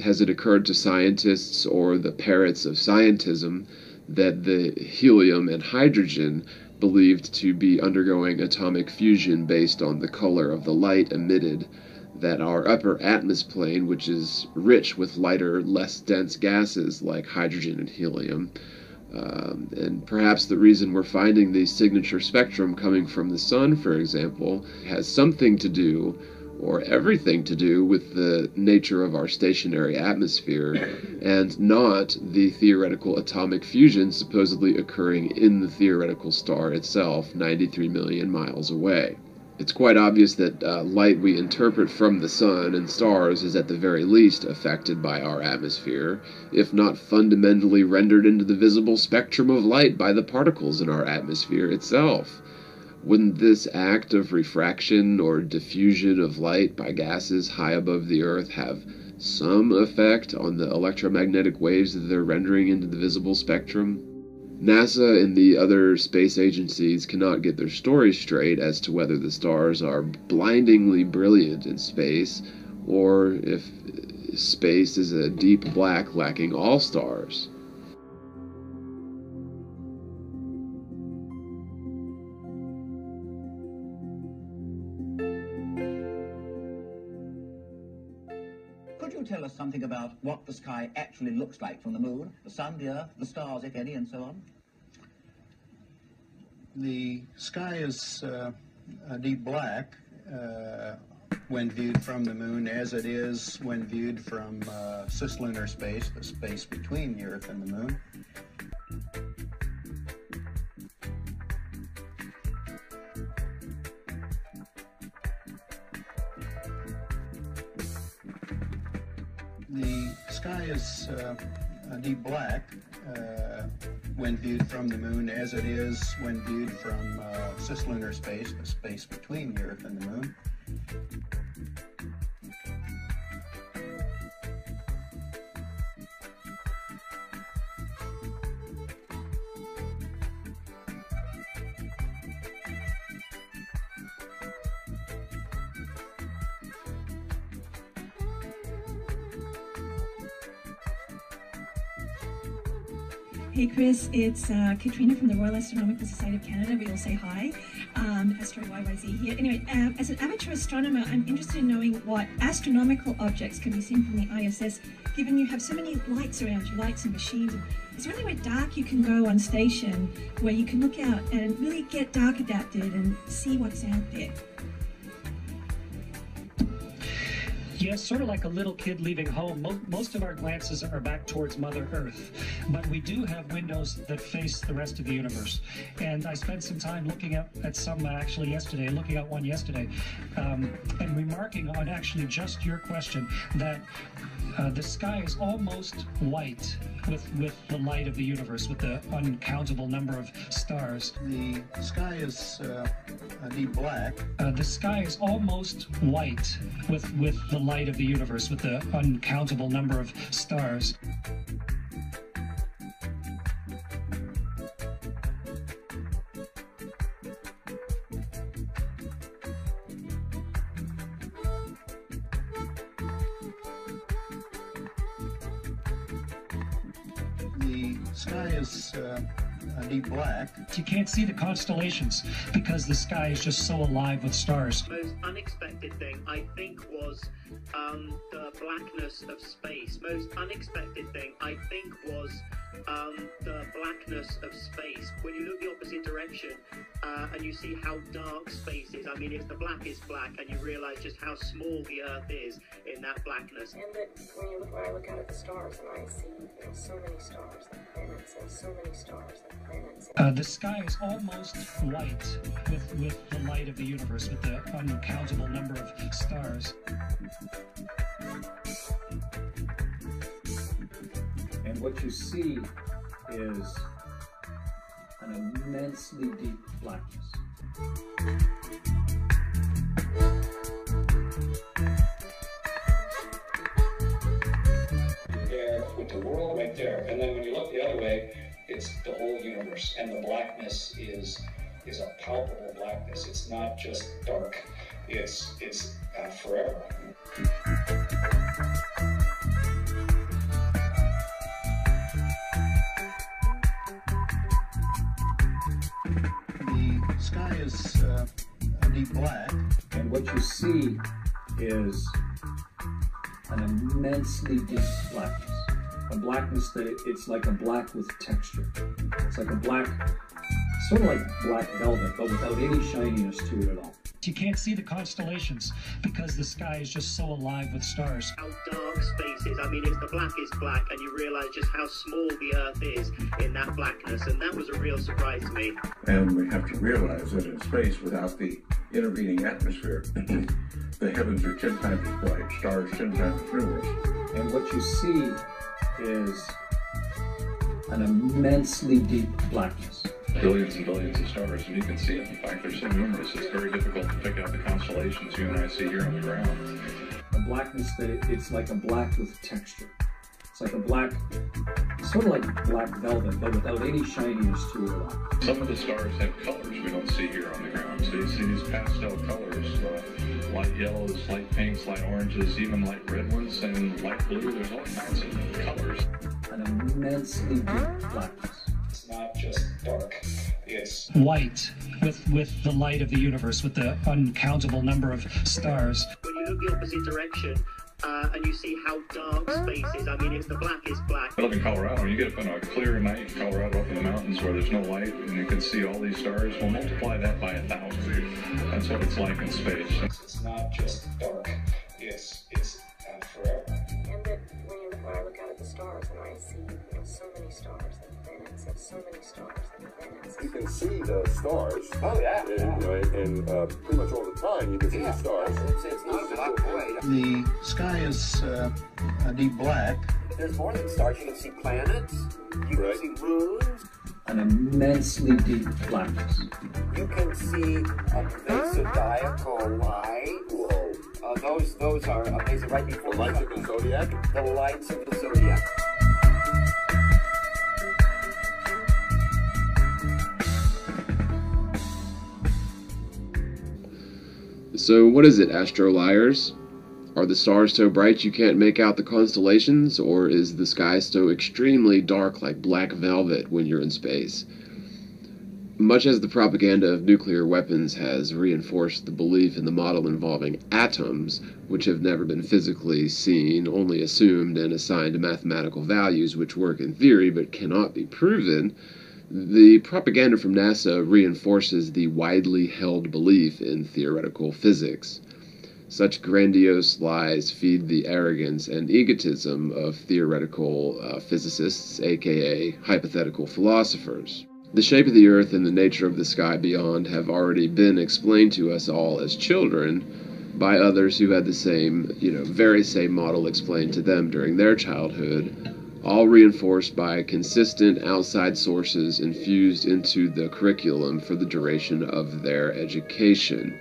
Has it occurred to scientists or the parrots of scientism that the helium and hydrogen believed to be undergoing atomic fusion based on the color of the light emitted, that our upper atmosphere, which is rich with lighter, less dense gases like hydrogen and helium, and perhaps the reason we're finding the signature spectrum coming from the sun, for example, has something to do or everything to do with the nature of our stationary atmosphere and not the theoretical atomic fusion supposedly occurring in the theoretical star itself 93 million miles away. It's quite obvious that light we interpret from the sun and stars is at the very least affected by our atmosphere, if not fundamentally rendered into the visible spectrum of light by the particles in our atmosphere itself. Wouldn't this act of refraction or diffusion of light by gases high above the Earth have some effect on the electromagnetic waves that they're rendering into the visible spectrum? NASA and the other space agencies cannot get their story straight as to whether the stars are blindingly brilliant in space, or if space is a deep black lacking all stars. Could you tell us something about what the sky actually looks like from the moon, the sun, the earth, the stars, if any, and so on? The sky is a deep black when viewed from the moon, as it is when viewed from cislunar space, the space between the Earth and the moon. The sky is a deep black when viewed from the moon, as it is when viewed from cislunar space, the space between the Earth and the moon. Hey Chris, it's Katrina from the Royal Astronomical Society of Canada. We all say hi. Astro YYZ here. Anyway, as an amateur astronomer, I'm interested in knowing what astronomical objects can be seen from the ISS, given you have so many lights around you, lights and machines. Is there anywhere dark you can go on station where you can look out and really get dark adapted and see what's out there? Yes, sort of like a little kid leaving home. Most of our glances are back towards Mother Earth, but we do have windows that face the rest of the universe. And I spent some time looking at some actually yesterday, looking at one yesterday, and remarking on actually just your question that the sky is almost white with the light of the universe, with the uncountable number of stars. The sky is a deep black. The sky is almost white with the light of the universe, with the uncountable number of stars. The sky is a deep black. You can't see the constellations because the sky is just so alive with stars. The most unexpected thing, I think, was the blackness of space. Most unexpected thing, I think, was the blackness of space. When you look the opposite direction and you see how dark space is, I mean, it's the blackest black, and you realize just how small the Earth is in that blackness. And that when I look out at the stars and I see, so many stars and planets and so many stars and planets. The sky is almost white with the light of the universe, with the uncountable number of stars. And what you see is an immensely deep blackness. There with the world right there, and then when you look the other way, it's the whole universe, and the blackness is a palpable blackness. It's not just dark, it's forever. The sky is a deep black. And what you see is an immensely deep blackness. A blackness that it's like a black with texture. It's like a black, sort of like black velvet, but without any shininess to it at all. You can't see the constellations because the sky is just so alive with stars. How dark space is, I mean, it's the blackest black, and you realize just how small the Earth is in that blackness, and that was a real surprise to me. And we have to realize that in space, without the intervening atmosphere, the heavens are 10 times as bright, stars 10 times as numerous. And what you see is an immensely deep blackness. billions and billions of stars, and you can see it. In fact, they're so numerous, it's very difficult to pick out the constellations you and I see here on the ground. A blackness that it's like a black with texture. It's like a black, sort of like black velvet, but without any shininess to it. Some of the stars have colors we don't see here on the ground. So you see these pastel colors, light yellows, light pinks, light oranges, even light red ones, and light blue. There's all kinds of colors. An immensely deep blackness. It's not just dark, it's white with the light of the universe, with the uncountable number of stars. When you look the opposite direction, and you see how dark space is. I mean, if the black is black. I live in Colorado, and you get up on a clear night in Colorado up in the mountains where there's no light and you can see all these stars. Well, multiply that by 1,000. That's what it's like in space. It's not just dark, it's forever. And that when I look out at the stars and I see, so many stars and planets and so many stars and planets. You can see the stars. Oh yeah. And pretty much all the time you can see the stars. It's not a black void. The sky is a deep black. There's more than stars. You can see planets. You can see moons. An immensely deep blackness. You can see a zodiacal light. Whoa. Those are amazing. Right before the lights of the zodiac. The lights of the zodiac. So what is it, Astro Liars? Are the stars so bright you can't make out the constellations, or is the sky so extremely dark like black velvet when you're in space? Much as the propaganda of nuclear weapons has reinforced the belief in the model involving atoms, which have never been physically seen, only assumed and assigned mathematical values which work in theory but cannot be proven, the propaganda from NASA reinforces the widely held belief in theoretical physics. Such grandiose lies feed the arrogance and egotism of theoretical physicists, aka hypothetical philosophers. The shape of the Earth and the nature of the sky beyond have already been explained to us all as children by others who had the same, very same model explained to them during their childhood, all reinforced by consistent outside sources infused into the curriculum for the duration of their education.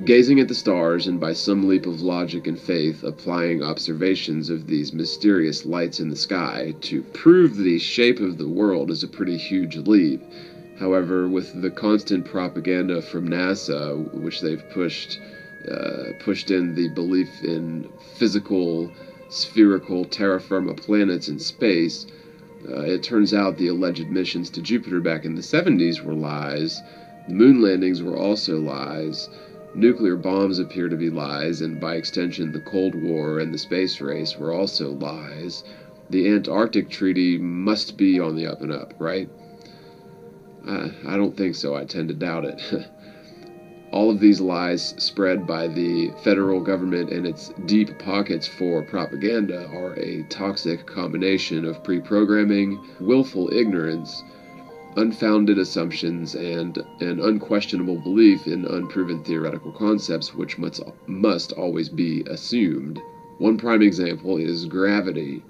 Gazing at the stars and by some leap of logic and faith applying observations of these mysterious lights in the sky to prove the shape of the world is a pretty huge leap. However, with the constant propaganda from NASA, which they've pushed in the belief in physical, spherical terra firma planets in space, it turns out the alleged missions to Jupiter back in the 70s were lies. The moon landings were also lies. Nuclear bombs appear to be lies, and by extension the Cold War and the space race were also lies. The Antarctic Treaty must be on the up and up, right? I don't think so. I tend to doubt it. All of these lies spread by the federal government and its deep pockets for propaganda are a toxic combination of pre-programming, willful ignorance, unfounded assumptions, and an unquestionable belief in unproven theoretical concepts which must always be assumed. One prime example is gravity.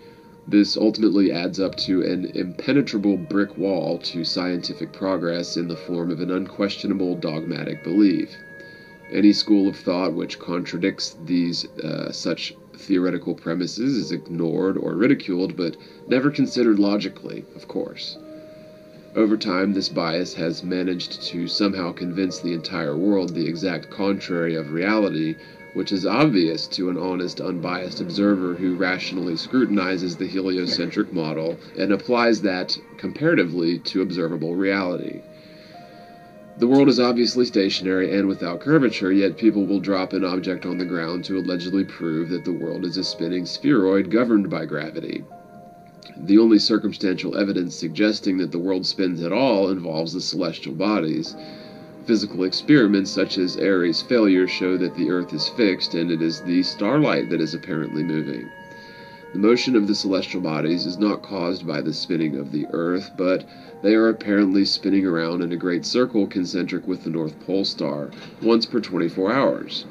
This ultimately adds up to an impenetrable brick wall to scientific progress in the form of an unquestionable dogmatic belief. Any school of thought which contradicts these such theoretical premises is ignored or ridiculed, but never considered logically, of course. Over time, this bias has managed to somehow convince the entire world the exact contrary of reality, which is obvious to an honest, unbiased observer who rationally scrutinizes the heliocentric model and applies that, comparatively, to observable reality. The world is obviously stationary and without curvature, yet people will drop an object on the ground to allegedly prove that the world is a spinning spheroid governed by gravity. The only circumstantial evidence suggesting that the world spins at all involves the celestial bodies. Physical experiments such as Airy's failure show that the Earth is fixed and it is the starlight that is apparently moving. The motion of the celestial bodies is not caused by the spinning of the Earth, but they are apparently spinning around in a great circle concentric with the North Pole star, once per 24 hours.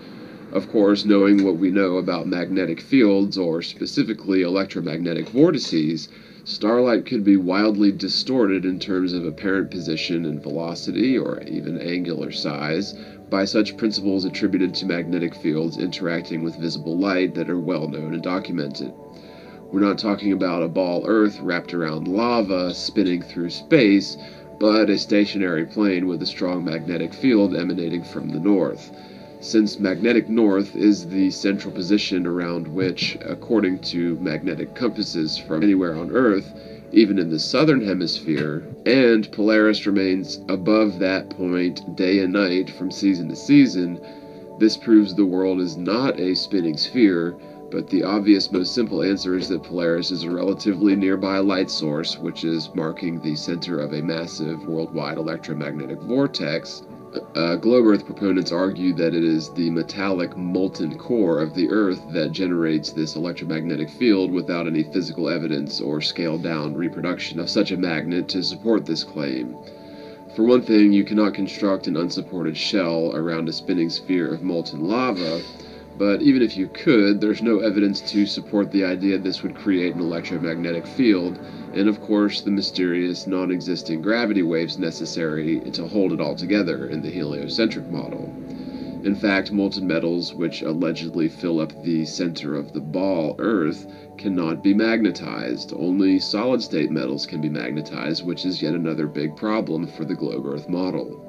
Of course, knowing what we know about magnetic fields, or specifically electromagnetic vortices, starlight could be wildly distorted in terms of apparent position and velocity, or even angular size, by such principles attributed to magnetic fields interacting with visible light that are well known and documented. We're not talking about a ball Earth wrapped around lava spinning through space, but a stationary plane with a strong magnetic field emanating from the north. Since magnetic north is the central position around which, according to magnetic compasses from anywhere on Earth, even in the southern hemisphere, and Polaris remains above that point day and night from season to season, this proves the world is not a spinning sphere, but the obvious, most simple answer is that Polaris is a relatively nearby light source, which is marking the center of a massive worldwide electromagnetic vortex. Globe Earth proponents argue that it is the metallic molten core of the Earth that generates this electromagnetic field without any physical evidence or scaled-down reproduction of such a magnet to support this claim. For one thing, you cannot construct an unsupported shell around a spinning sphere of molten lava, but even if you could, there's no evidence to support the idea this would create an electromagnetic field, and of course the mysterious non-existing gravity waves necessary to hold it all together in the heliocentric model. In fact, molten metals, which allegedly fill up the center of the ball Earth, cannot be magnetized. Only solid-state metals can be magnetized, which is yet another big problem for the Globe Earth model.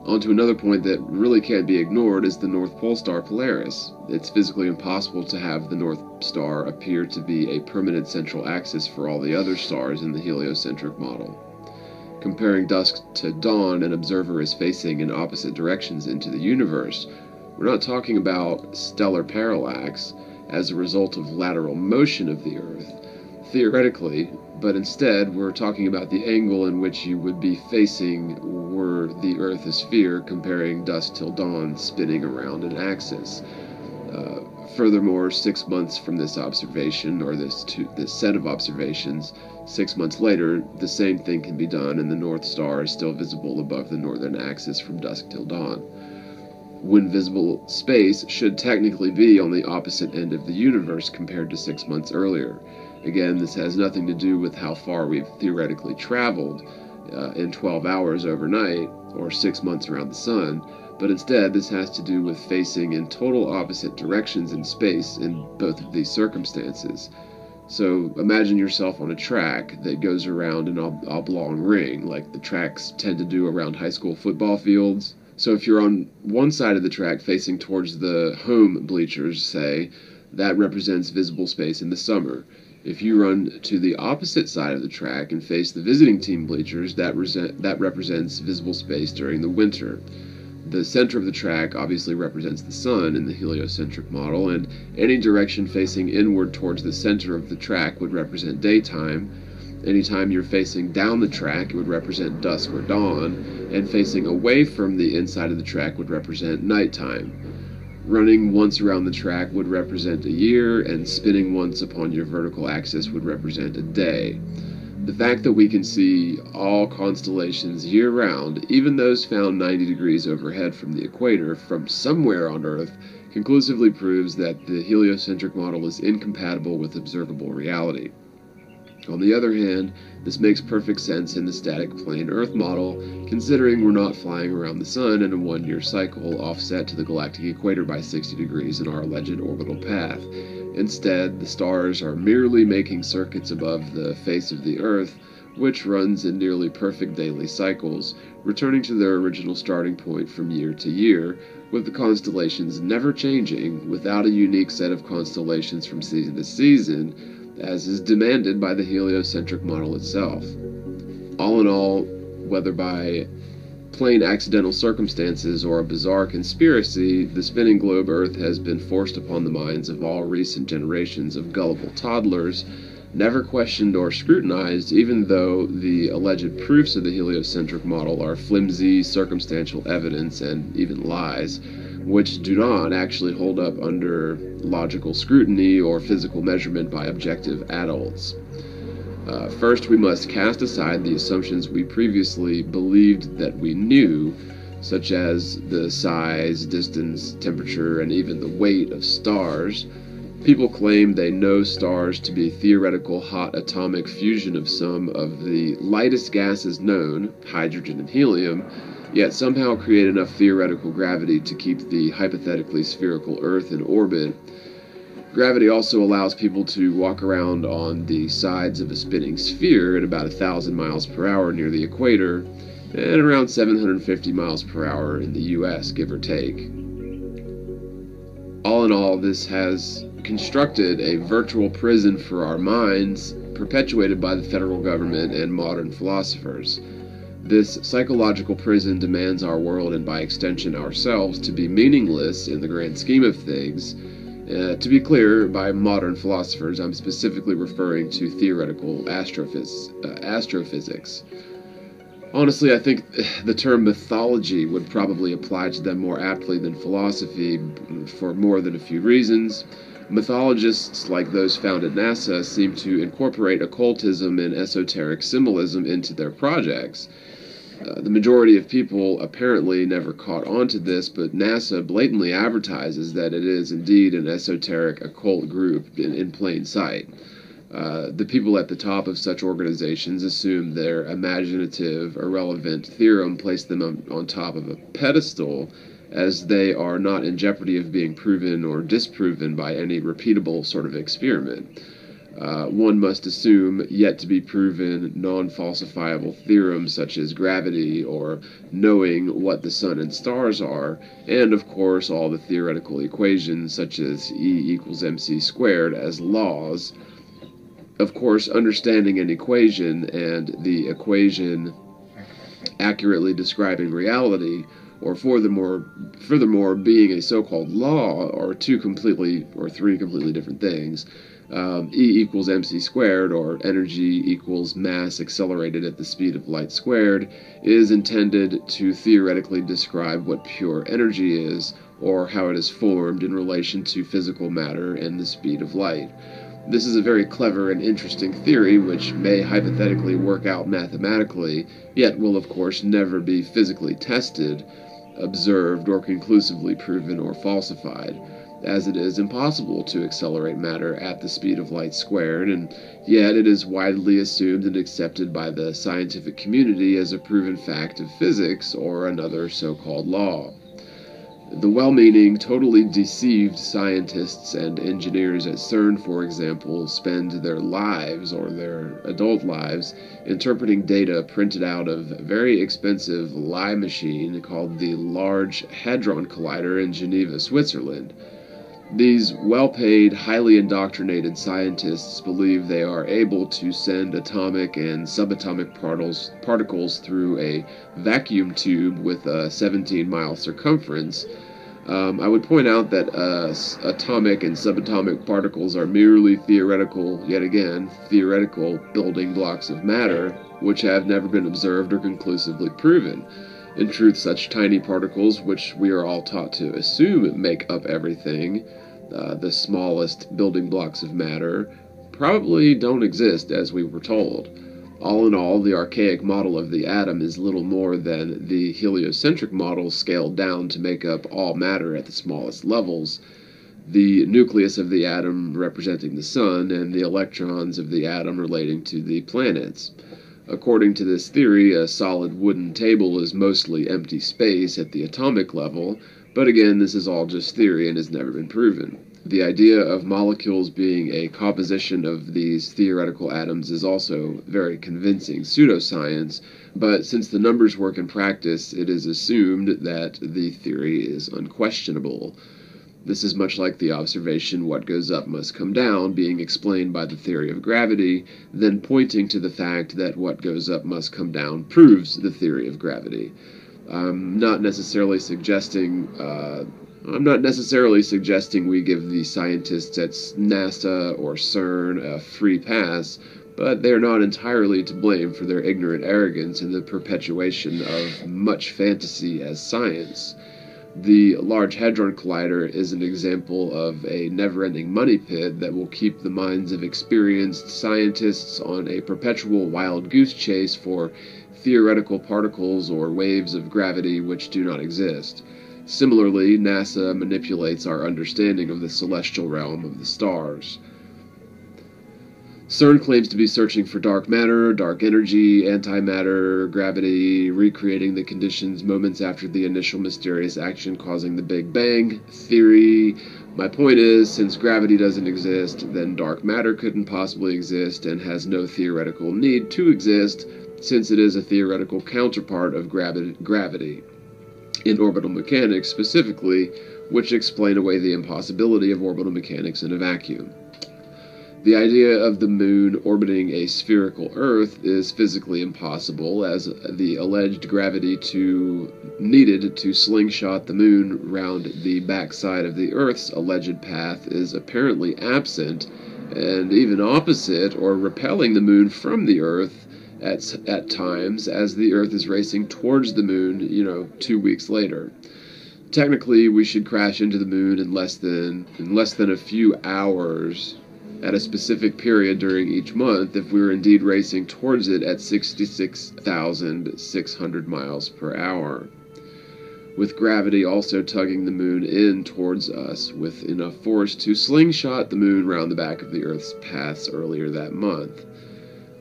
On to another point that really can't be ignored is the North Pole star Polaris. It's physically impossible to have the North Star appear to be a permanent central axis for all the other stars in the heliocentric model. Comparing dusk to dawn, an observer is facing in opposite directions into the universe. We're not talking about stellar parallax as a result of lateral motion of the Earth, theoretically, but instead we're talking about the angle in which you would be facing were the Earth a sphere, comparing dusk till dawn spinning around an axis. Furthermore, 6 months from this observation, or this set of observations, 6 months later, the same thing can be done and the North Star is still visible above the northern axis from dusk till dawn. When visible space should technically be on the opposite end of the universe compared to 6 months earlier. Again, this has nothing to do with how far we've theoretically traveled in 12 hours overnight, or 6 months around the sun, but instead this has to do with facing in total opposite directions in space in both of these circumstances. So imagine yourself on a track that goes around an oblong ring, like the tracks tend to do around high school football fields. So if you're on one side of the track facing towards the home bleachers, say, that represents visible space in the summer. If you run to the opposite side of the track and face the visiting team bleachers, that represents visible space during the winter. The center of the track obviously represents the sun in the heliocentric model, and any direction facing inward towards the center of the track would represent daytime. Anytime you're facing down the track, it would represent dusk or dawn, and facing away from the inside of the track would represent nighttime. Running once around the track would represent a year, and spinning once upon your vertical axis would represent a day. The fact that we can see all constellations year-round, even those found 90 degrees overhead from the equator, from somewhere on Earth, conclusively proves that the heliocentric model is incompatible with observable reality. On the other hand, this makes perfect sense in the static plane Earth model, considering we're not flying around the sun in a one-year cycle offset to the galactic equator by 60 degrees in our alleged orbital path. Instead, the stars are merely making circuits above the face of the Earth, which runs in nearly perfect daily cycles, returning to their original starting point from year to year, with the constellations never changing, without a unique set of constellations from season to season, as is demanded by the heliocentric model itself. All in all, whether by plain accidental circumstances or a bizarre conspiracy, the spinning globe Earth has been forced upon the minds of all recent generations of gullible toddlers, never questioned or scrutinized, even though the alleged proofs of the heliocentric model are flimsy circumstantial evidence and even lies, which do not actually hold up under logical scrutiny or physical measurement by objective adults. First, we must cast aside the assumptions we previously believed that we knew, such as the size, distance, temperature, and even the weight of stars, People claim they know stars to be theoretical hot atomic fusion of some of the lightest gases known, hydrogen and helium, yet somehow create enough theoretical gravity to keep the hypothetically spherical Earth in orbit. Gravity also allows people to walk around on the sides of a spinning sphere at about 1,000 miles per hour near the equator, and around 750 miles per hour in the US, give or take. All in all, this has constructed a virtual prison for our minds, perpetuated by the federal government and modern philosophers. This psychological prison demands our world, and by extension ourselves, to be meaningless in the grand scheme of things. To be clear, by modern philosophers, I'm specifically referring to theoretical astrophysics. Honestly, I think the term mythology would probably apply to them more aptly than philosophy, for more than a few reasons. Mythologists, like those found at NASA, seem to incorporate occultism and esoteric symbolism into their projects. The majority of people apparently never caught on to this, but NASA blatantly advertises that it is indeed an esoteric occult group in plain sight. The people at the top of such organizations assume their imaginative, irrelevant theorem placed them on top of a pedestal, as they are not in jeopardy of being proven or disproven by any repeatable sort of experiment. One must assume yet to be proven non-falsifiable theorems such as gravity or knowing what the sun and stars are, and of course all the theoretical equations such as E=mc² as laws. Of course, understanding an equation and the equation accurately describing reality, or furthermore being a so-called law, are three completely different things. E=mc², or energy equals mass accelerated at the speed of light squared, is intended to theoretically describe what pure energy is, or how it is formed in relation to physical matter and the speed of light. This is a very clever and interesting theory which may hypothetically work out mathematically, yet will of course never be physically tested, observed, or conclusively proven or falsified, as it is impossible to accelerate matter at the speed of light squared, and yet it is widely assumed and accepted by the scientific community as a proven fact of physics or another so-called law. The well-meaning, totally deceived scientists and engineers at CERN, for example, spend their lives, or their adult lives, interpreting data printed out of a very expensive lie machine called the Large Hadron Collider in Geneva, Switzerland. These well-paid, highly indoctrinated scientists believe they are able to send atomic and subatomic particles through a vacuum tube with a 17-mile circumference. I would point out that atomic and subatomic particles are merely theoretical building blocks of matter, which have never been observed or conclusively proven. In truth, such tiny particles, which we are all taught to assume make up everything, the smallest building blocks of matter, probably don't exist as we were told. All in all, the archaic model of the atom is little more than the heliocentric model scaled down to make up all matter at the smallest levels, the nucleus of the atom representing the sun, and the electrons of the atom relating to the planets. According to this theory, a solid wooden table is mostly empty space at the atomic level, but again, this is all just theory and has never been proven. The idea of molecules being a composition of these theoretical atoms is also very convincing pseudoscience, but since the numbers work in practice, it is assumed that the theory is unquestionable. This is much like the observation, what goes up must come down, being explained by the theory of gravity, then pointing to the fact that what goes up must come down proves the theory of gravity. I'm not necessarily suggesting we give the scientists at NASA or CERN a free pass, but they're not entirely to blame for their ignorant arrogance in the perpetuation of much fantasy as science. The Large Hadron Collider is an example of a never-ending money pit that will keep the minds of experienced scientists on a perpetual wild goose chase for theoretical particles or waves of gravity which do not exist. Similarly, NASA manipulates our understanding of the celestial realm of the stars. CERN claims to be searching for dark matter, dark energy, antimatter, gravity, recreating the conditions moments after the initial mysterious action causing the Big Bang theory. My point is, since gravity doesn't exist, then dark matter couldn't possibly exist and has no theoretical need to exist, since it is a theoretical counterpart of gravity. In orbital mechanics specifically, which explain away the impossibility of orbital mechanics in a vacuum. The idea of the moon orbiting a spherical Earth is physically impossible, as the alleged gravity needed to slingshot the moon round the backside of the Earth's alleged path is apparently absent, and even opposite or repelling the moon from the Earth at times as the Earth is racing towards the moon, 2 weeks later. Technically, we should crash into the moon in less than a few hours at a specific period during each month if we were indeed racing towards it at 66,600 miles per hour, with gravity also tugging the moon in towards us with enough force to slingshot the moon round the back of the Earth's paths earlier that month.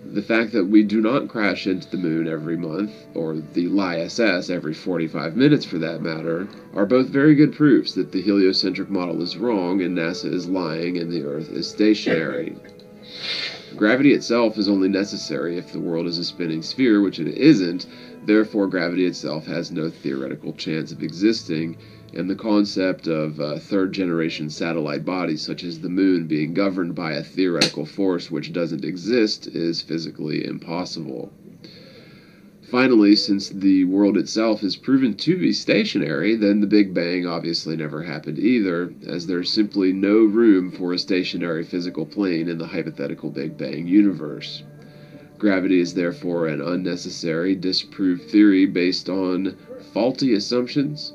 The fact that we do not crash into the moon every month, or the LISS every 45 minutes for that matter, are both very good proofs that the heliocentric model is wrong and NASA is lying and the Earth is stationary. Gravity itself is only necessary if the world is a spinning sphere, which it isn't, therefore gravity itself has no theoretical chance of existing, and the concept of third-generation satellite bodies such as the moon being governed by a theoretical force which doesn't exist is physically impossible. Finally, since the world itself is proven to be stationary, then the Big Bang obviously never happened either, as there's simply no room for a stationary physical plane in the hypothetical Big Bang universe. Gravity is therefore an unnecessary, disproved theory based on faulty assumptions.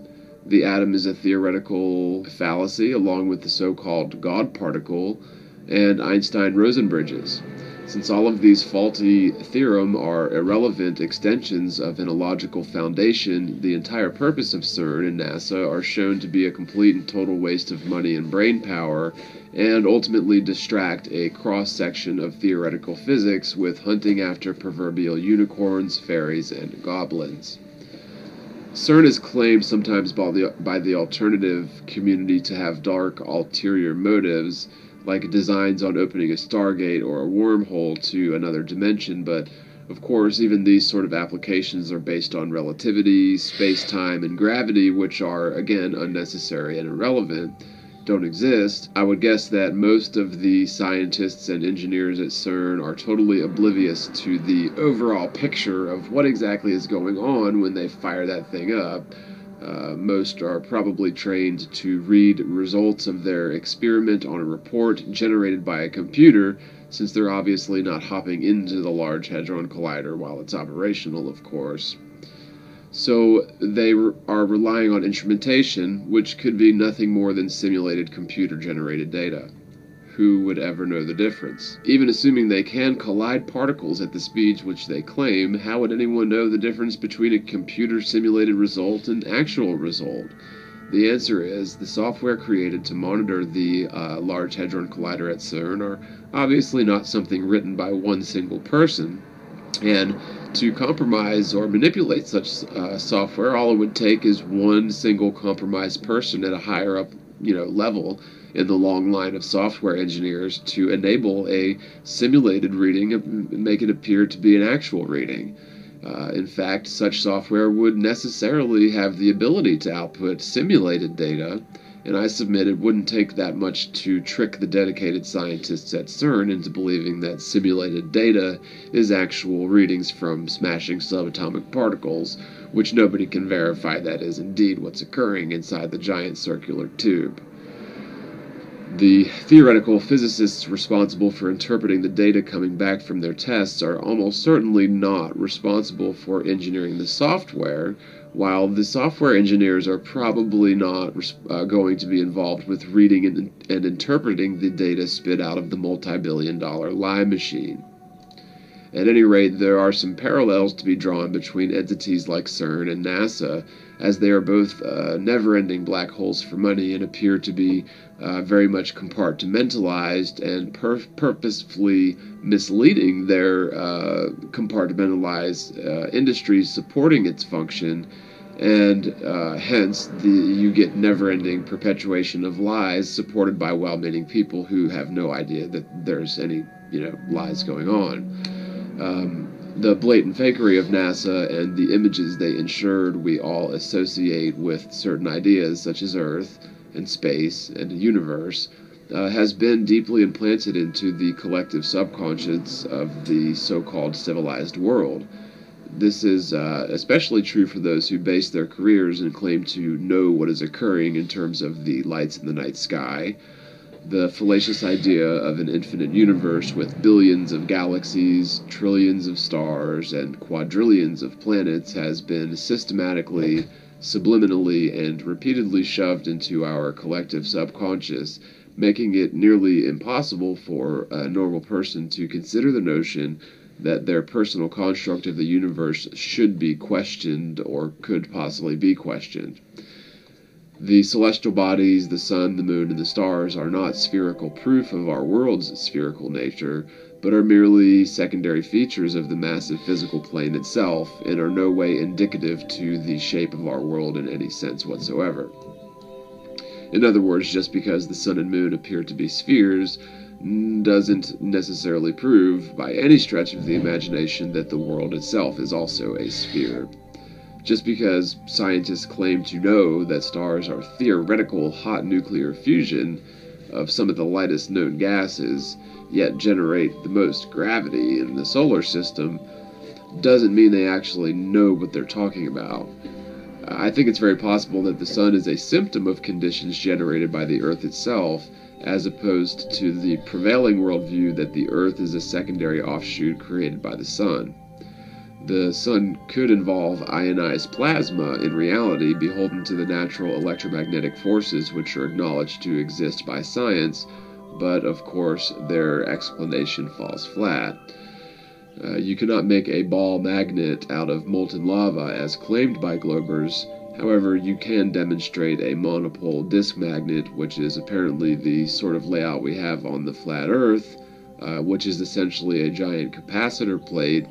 The atom is a theoretical fallacy, along with the so-called God particle and Einstein-Rosen bridges. Since all of these faulty theorems are irrelevant extensions of an illogical foundation, the entire purpose of CERN and NASA are shown to be a complete and total waste of money and brain power, and ultimately distract a cross-section of theoretical physics with hunting after proverbial unicorns, fairies, and goblins. CERN is claimed sometimes by the alternative community to have dark, ulterior motives, like designs on opening a stargate or a wormhole to another dimension, but of course even these sort of applications are based on relativity, space-time, and gravity, which are, again, unnecessary and irrelevant, don't exist. I would guess that most of the scientists and engineers at CERN are totally oblivious to the overall picture of what exactly is going on when they fire that thing up. Most are probably trained to read results of their experiment on a report generated by a computer, since they're obviously not hopping into the Large Hadron Collider while it's operational, of course. So they are relying on instrumentation, which could be nothing more than simulated computer-generated data. Who would ever know the difference? Even assuming they can collide particles at the speeds which they claim, how would anyone know the difference between a computer-simulated result and actual result? The answer is, the software created to monitor the Large Hadron Collider at CERN are obviously not something written by one single person, and to compromise or manipulate such software, all it would take is one single compromised person at a higher up, level in the long line of software engineers to enable a simulated reading and make it appear to be an actual reading. In fact, such software would necessarily have the ability to output simulated data, and I submit it wouldn't take that much to trick the dedicated scientists at CERN into believing that simulated data is actual readings from smashing subatomic particles, which nobody can verify that is indeed what's occurring inside the giant circular tube. The theoretical physicists responsible for interpreting the data coming back from their tests are almost certainly not responsible for engineering the software, while the software engineers are probably not going to be involved with reading and interpreting the data spit out of the multi-billion-dollar lie machine. At any rate, there are some parallels to be drawn between entities like CERN and NASA, as they are both never-ending black holes for money and appear to be very much compartmentalized and purposefully misleading their compartmentalized industries supporting its function, and hence you get never-ending perpetuation of lies supported by well-meaning people who have no idea that there's any, lies going on. The blatant fakery of NASA and the images they ensured we all associate with certain ideas such as Earth and space and a universe has been deeply implanted into the collective subconscious of the so-called civilized world. This is especially true for those who base their careers and claim to know what is occurring in terms of the lights in the night sky. The fallacious idea of an infinite universe with billions of galaxies, trillions of stars, and quadrillions of planets has been systematically, subliminally, and repeatedly shoved into our collective subconscious, making it nearly impossible for a normal person to consider the notion that their personal construct of the universe should be questioned or could possibly be questioned. The celestial bodies, the sun, the moon, and the stars are not spherical proof of our world's spherical nature, but are merely secondary features of the massive physical plane itself, and are no way indicative to the shape of our world in any sense whatsoever. In other words, just because the sun and moon appear to be spheres doesn't necessarily prove, by any stretch of the imagination, that the world itself is also a sphere. Just because scientists claim to know that stars are theoretical hot nuclear fusion of some of the lightest known gases, yet generate the most gravity in the solar system, doesn't mean they actually know what they're talking about. I think it's very possible that the sun is a symptom of conditions generated by the Earth itself, as opposed to the prevailing worldview that the Earth is a secondary offshoot created by the sun. The sun could involve ionized plasma in reality, beholden to the natural electromagnetic forces which are acknowledged to exist by science, but of course their explanation falls flat. You cannot make a ball magnet out of molten lava as claimed by Globers. However, you can demonstrate a monopole disk magnet, which is apparently the sort of layout we have on the flat Earth, which is essentially a giant capacitor plate,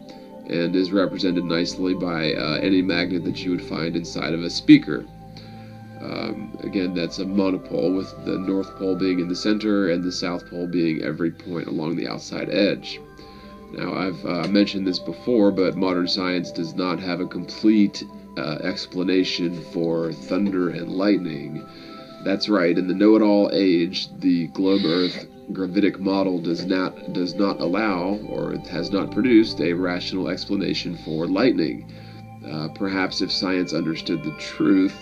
and is represented nicely by any magnet that you would find inside of a speaker. Again, that's a monopole, with the North Pole being in the center and the South Pole being every point along the outside edge. Now, I've mentioned this before, but modern science does not have a complete explanation for thunder and lightning. That's right, in the know-it-all age, the globe-Earth gravitic model does not allow, or has not produced, a rational explanation for lightning. Perhaps if science understood the truth,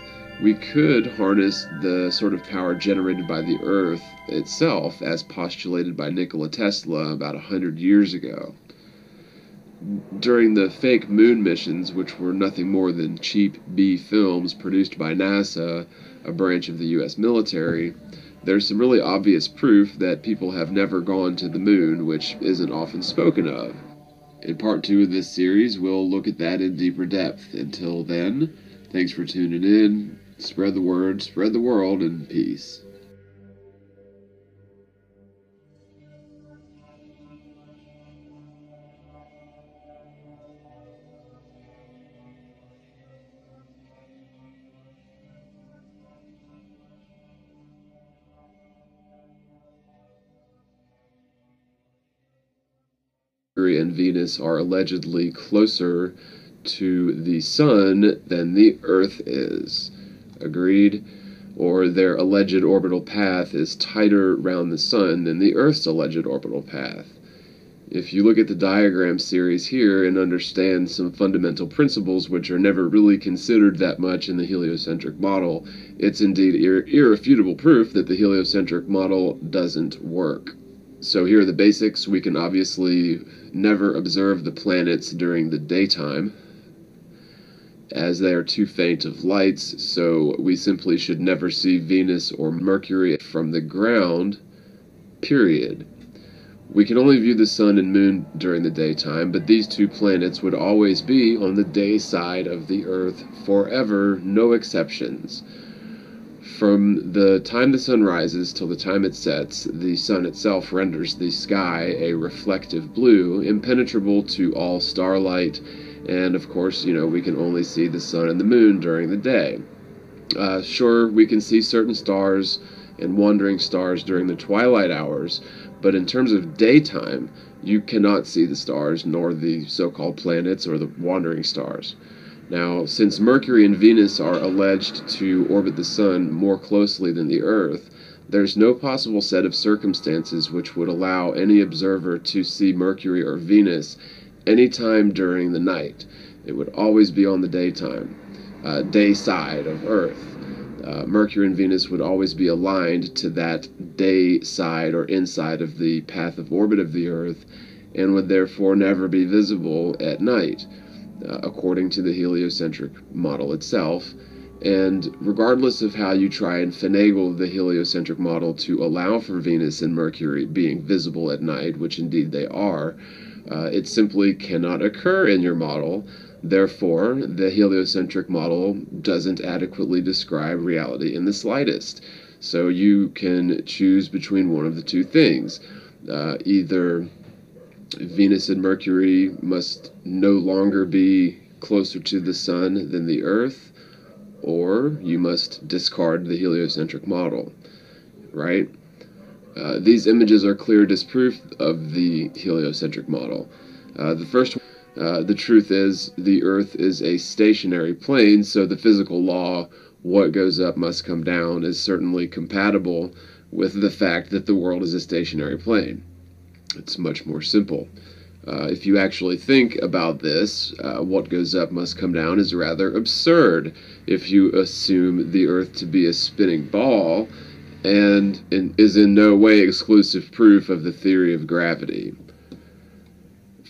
we could harness the sort of power generated by the Earth itself, as postulated by Nikola Tesla about 100 years ago. During the fake moon missions, which were nothing more than cheap B films produced by NASA, a branch of the U.S. military, there's some really obvious proof that people have never gone to the moon, which isn't often spoken of. In part 2 of this series, we'll look at that in deeper depth. Until then, thanks for tuning in. Spread the word, spread the world, and peace. Mercury and Venus are allegedly closer to the Sun than the Earth is. Agreed? Or their alleged orbital path is tighter round the Sun than the Earth's alleged orbital path. If you look at the diagram series here and understand some fundamental principles which are never really considered that much in the heliocentric model, it's indeed irrefutable proof that the heliocentric model doesn't work. So here are the basics. We can obviously never observe the planets during the daytime, as they are too faint of lights, so we simply should never see Venus or Mercury from the ground, period. We can only view the sun and moon during the daytime, but these two planets would always be on the day side of the Earth forever, no exceptions. From the time the sun rises till the time it sets, the sun itself renders the sky a reflective blue, impenetrable to all starlight, and of course, we can only see the sun and the moon during the day. Sure, we can see certain stars and wandering stars during the twilight hours, but in terms of daytime, you cannot see the stars, nor the so-called planets or the wandering stars. Now, since Mercury and Venus are alleged to orbit the sun more closely than the Earth, there's no possible set of circumstances which would allow any observer to see Mercury or Venus any time during the night. It would always be on the daytime, day side of Earth. Mercury and Venus would always be aligned to that day side or inside of the path of orbit of the Earth, and would therefore never be visible at night, according to the heliocentric model itself. And regardless of how you try and finagle the heliocentric model to allow for Venus and Mercury being visible at night, which indeed they are, it simply cannot occur in your model. Therefore, the heliocentric model doesn't adequately describe reality in the slightest. So you can choose between one of the two things. Either Venus and Mercury must no longer be closer to the sun than the Earth, or you must discard the heliocentric model, right? These images are clear disproof of the heliocentric model. The truth is, the Earth is a stationary plane, so the physical law, what goes up must come down, is certainly compatible with the fact that the world is a stationary plane. It's much more simple. If you actually think about this, what goes up must come down is rather absurd if you assume the Earth to be a spinning ball and is in no way exclusive proof of the theory of gravity.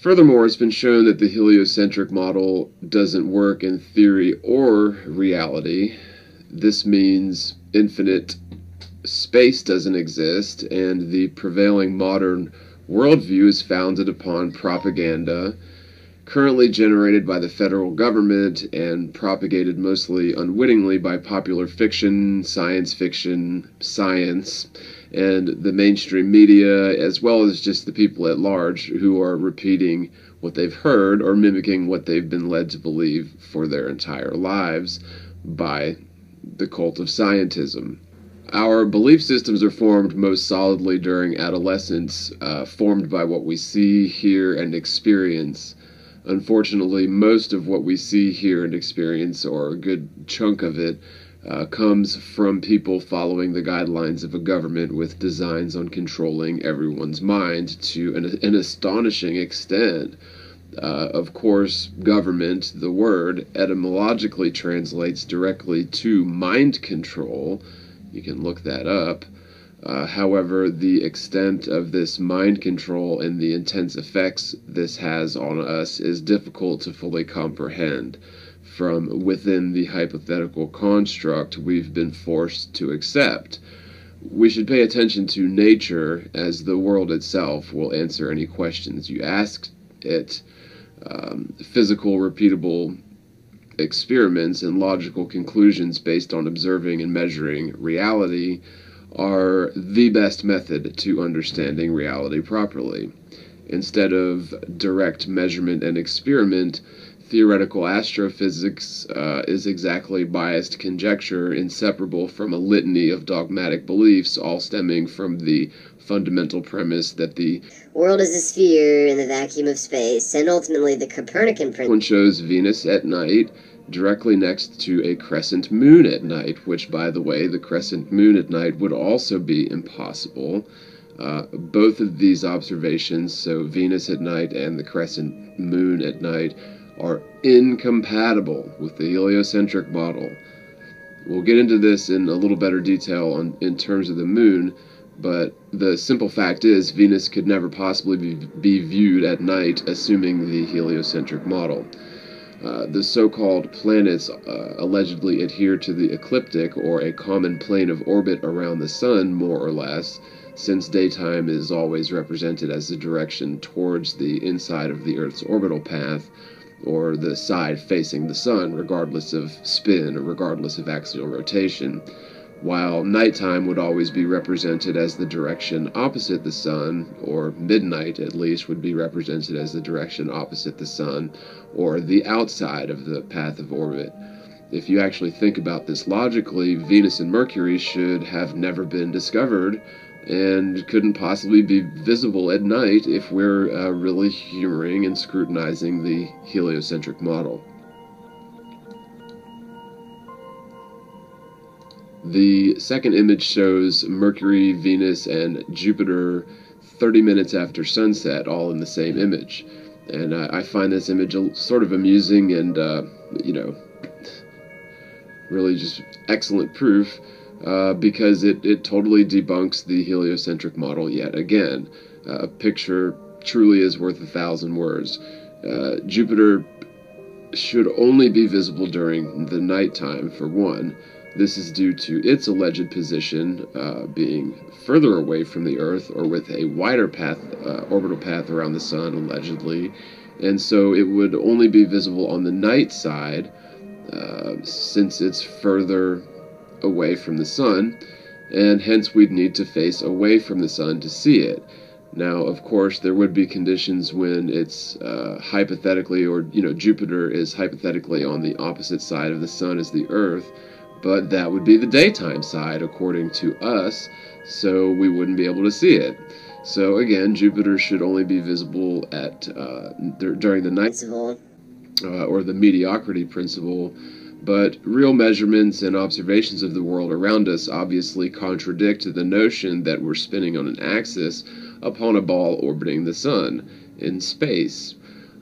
Furthermore, it's been shown that the heliocentric model doesn't work in theory or reality. This means infinite space doesn't exist, and the prevailing modern worldview is founded upon propaganda, currently generated by the federal government and propagated mostly unwittingly by popular fiction, science, and the mainstream media, as well as just the people at large who are repeating what they've heard or mimicking what they've been led to believe for their entire lives by the cult of scientism. Our belief systems are formed most solidly during adolescence, formed by what we see, hear, and experience. Unfortunately, most of what we see, hear, and experience, or a good chunk of it, comes from people following the guidelines of a government with designs on controlling everyone's mind to an astonishing extent. Of course, government, the word, etymologically translates directly to mind control. You can look that up. However, the extent of this mind control and the intense effects this has on us is difficult to fully comprehend from within the hypothetical construct we've been forced to accept. We should pay attention to nature, as the world itself will answer any questions you ask it. Physical, repeatable experiments and logical conclusions based on observing and measuring reality are the best method to understanding reality properly. Instead of direct measurement and experiment, theoretical astrophysics is exactly biased conjecture, inseparable from a litany of dogmatic beliefs, all stemming from the fundamental premise that the world is a sphere in the vacuum of space, and ultimately the Copernican principle. One shows Venus at night directly next to a crescent moon at night, which, by the way, the crescent moon at night would also be impossible. Both of these observations, so Venus at night and the crescent moon at night, are incompatible with the heliocentric model. We'll get into this in a little better detail in terms of the moon, but the simple fact is Venus could never possibly be viewed at night, assuming the heliocentric model. The so-called planets allegedly adhere to the ecliptic, or a common plane of orbit around the sun, more or less, since daytime is always represented as the direction towards the inside of the Earth's orbital path, or the side facing the sun, regardless of spin or regardless of axial rotation, while nighttime would always be represented as the direction opposite the sun, or midnight at least would be represented as the direction opposite the sun, or the outside of the path of orbit. If you actually think about this logically, Venus and Mercury should have never been discovered and couldn't possibly be visible at night if we're really humoring and scrutinizing the heliocentric model. The second image shows Mercury, Venus, and Jupiter 30 minutes after sunset, all in the same image. And I find this image sort of amusing and, really just excellent proof, because it totally debunks the heliocentric model yet again. A picture truly is worth 1,000 words. Jupiter should only be visible during the nighttime, for one. This is due to its alleged position being further away from the Earth, or with a wider path, orbital path around the sun, allegedly. And so it would only be visible on the night side, since it's further away from the sun, and hence we'd need to face away from the sun to see it. Now, of course, there would be conditions when it's hypothetically, or Jupiter is hypothetically on the opposite side of the sun as the Earth, but that would be the daytime side according to us, so we wouldn't be able to see it. So again, Jupiter should only be visible at during the night, or the mediocrity principle. But real measurements and observations of the world around us obviously contradict the notion that we're spinning on an axis upon a ball orbiting the sun in space.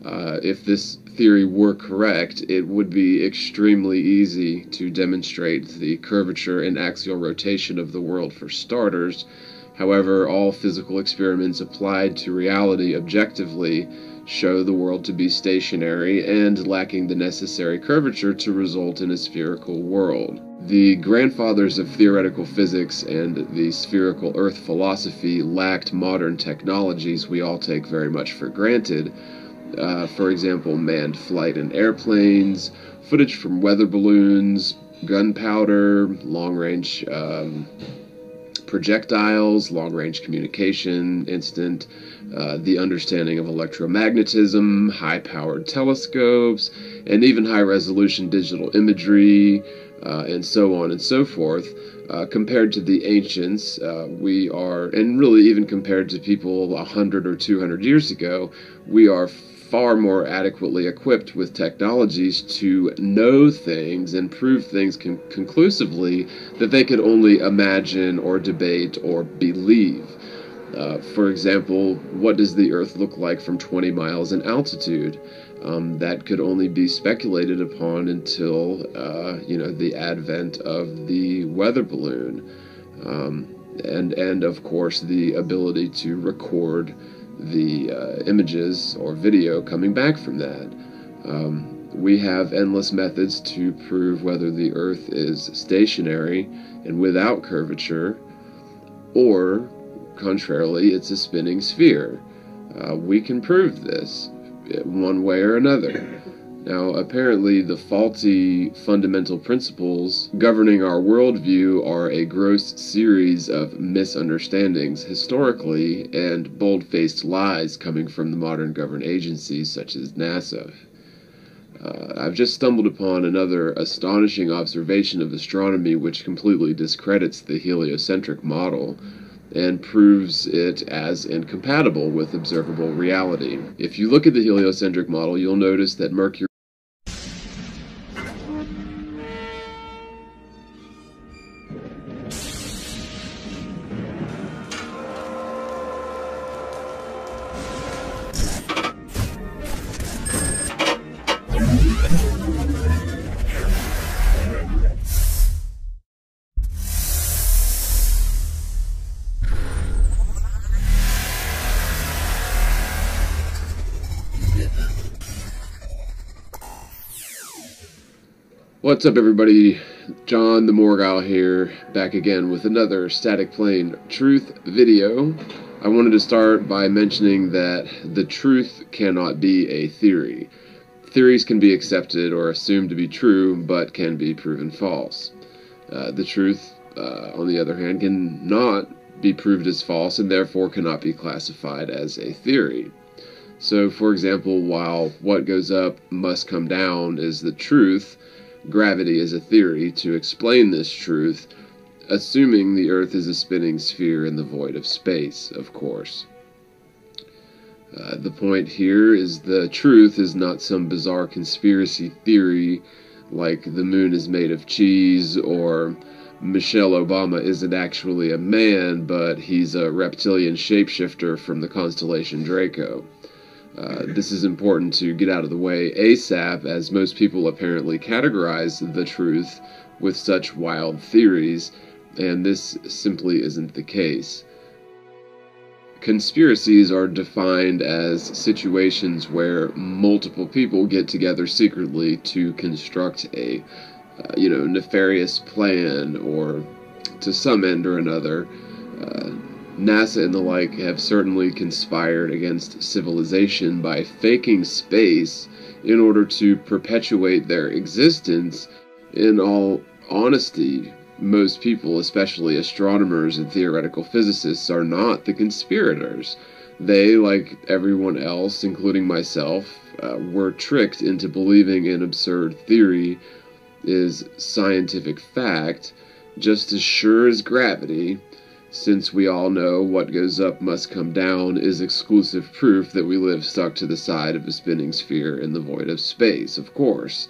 If this theory were correct, it would be extremely easy to demonstrate the curvature and axial rotation of the world for starters. However, all physical experiments applied to reality objectively show the world to be stationary and lacking the necessary curvature to result in a spherical world. The grandfathers of theoretical physics and the spherical Earth philosophy lacked modern technologies we all take very much for granted. For example, manned flight in airplanes, footage from weather balloons, gunpowder, long-range projectiles, long-range communication, the understanding of electromagnetism, high-powered telescopes, and even high-resolution digital imagery, and so on and so forth. Compared to the ancients, we are, and really even compared to people 100 or 200 years ago, we are far more adequately equipped with technologies to know things and prove things conclusively that they could only imagine or debate or believe. For example, what does the Earth look like from 20 miles in altitude? That could only be speculated upon until, the advent of the weather balloon, and of course the ability to record the images or video coming back from that. We have endless methods to prove whether the Earth is stationary and without curvature, or contrarily, it's a spinning sphere. We can prove this one way or another. Now, apparently, the faulty fundamental principles governing our worldview are a gross series of misunderstandings historically and bold-faced lies coming from the modern government agencies such as NASA. I've just stumbled upon another astonishing observation of astronomy which completely discredits the heliocentric model and proves it as incompatible with observable reality. If you look at the heliocentric model, you'll notice that Mercury What's up, everybody? John the Morgile here, back again with another Static Plane Truth video. I wanted to start by mentioning that the truth cannot be a theory. Theories can be accepted or assumed to be true, but can be proven false. The truth, on the other hand, cannot be proved as false and therefore cannot be classified as a theory. So, for example, while what goes up must come down is the truth, gravity is a theory to explain this truth, assuming the Earth is a spinning sphere in the void of space, of course. The point here is the truth is not some bizarre conspiracy theory like the moon is made of cheese, or Michelle Obama isn't actually a man, but he's a reptilian shapeshifter from the constellation Draco. This is important to get out of the way ASAP, as most people apparently categorize the truth with such wild theories, and this simply isn't the case. Conspiracies are defined as situations where multiple people get together secretly to construct a, nefarious plan, or to some end or another. NASA and the like have certainly conspired against civilization by faking space in order to perpetuate their existence. In all honesty, most people, especially astronomers and theoretical physicists, are not the conspirators. They, like everyone else, including myself, were tricked into believing an absurd theory is scientific fact, just as sure as gravity, since we all know what goes up must come down is exclusive proof that we live stuck to the side of a spinning sphere in the void of space, of course.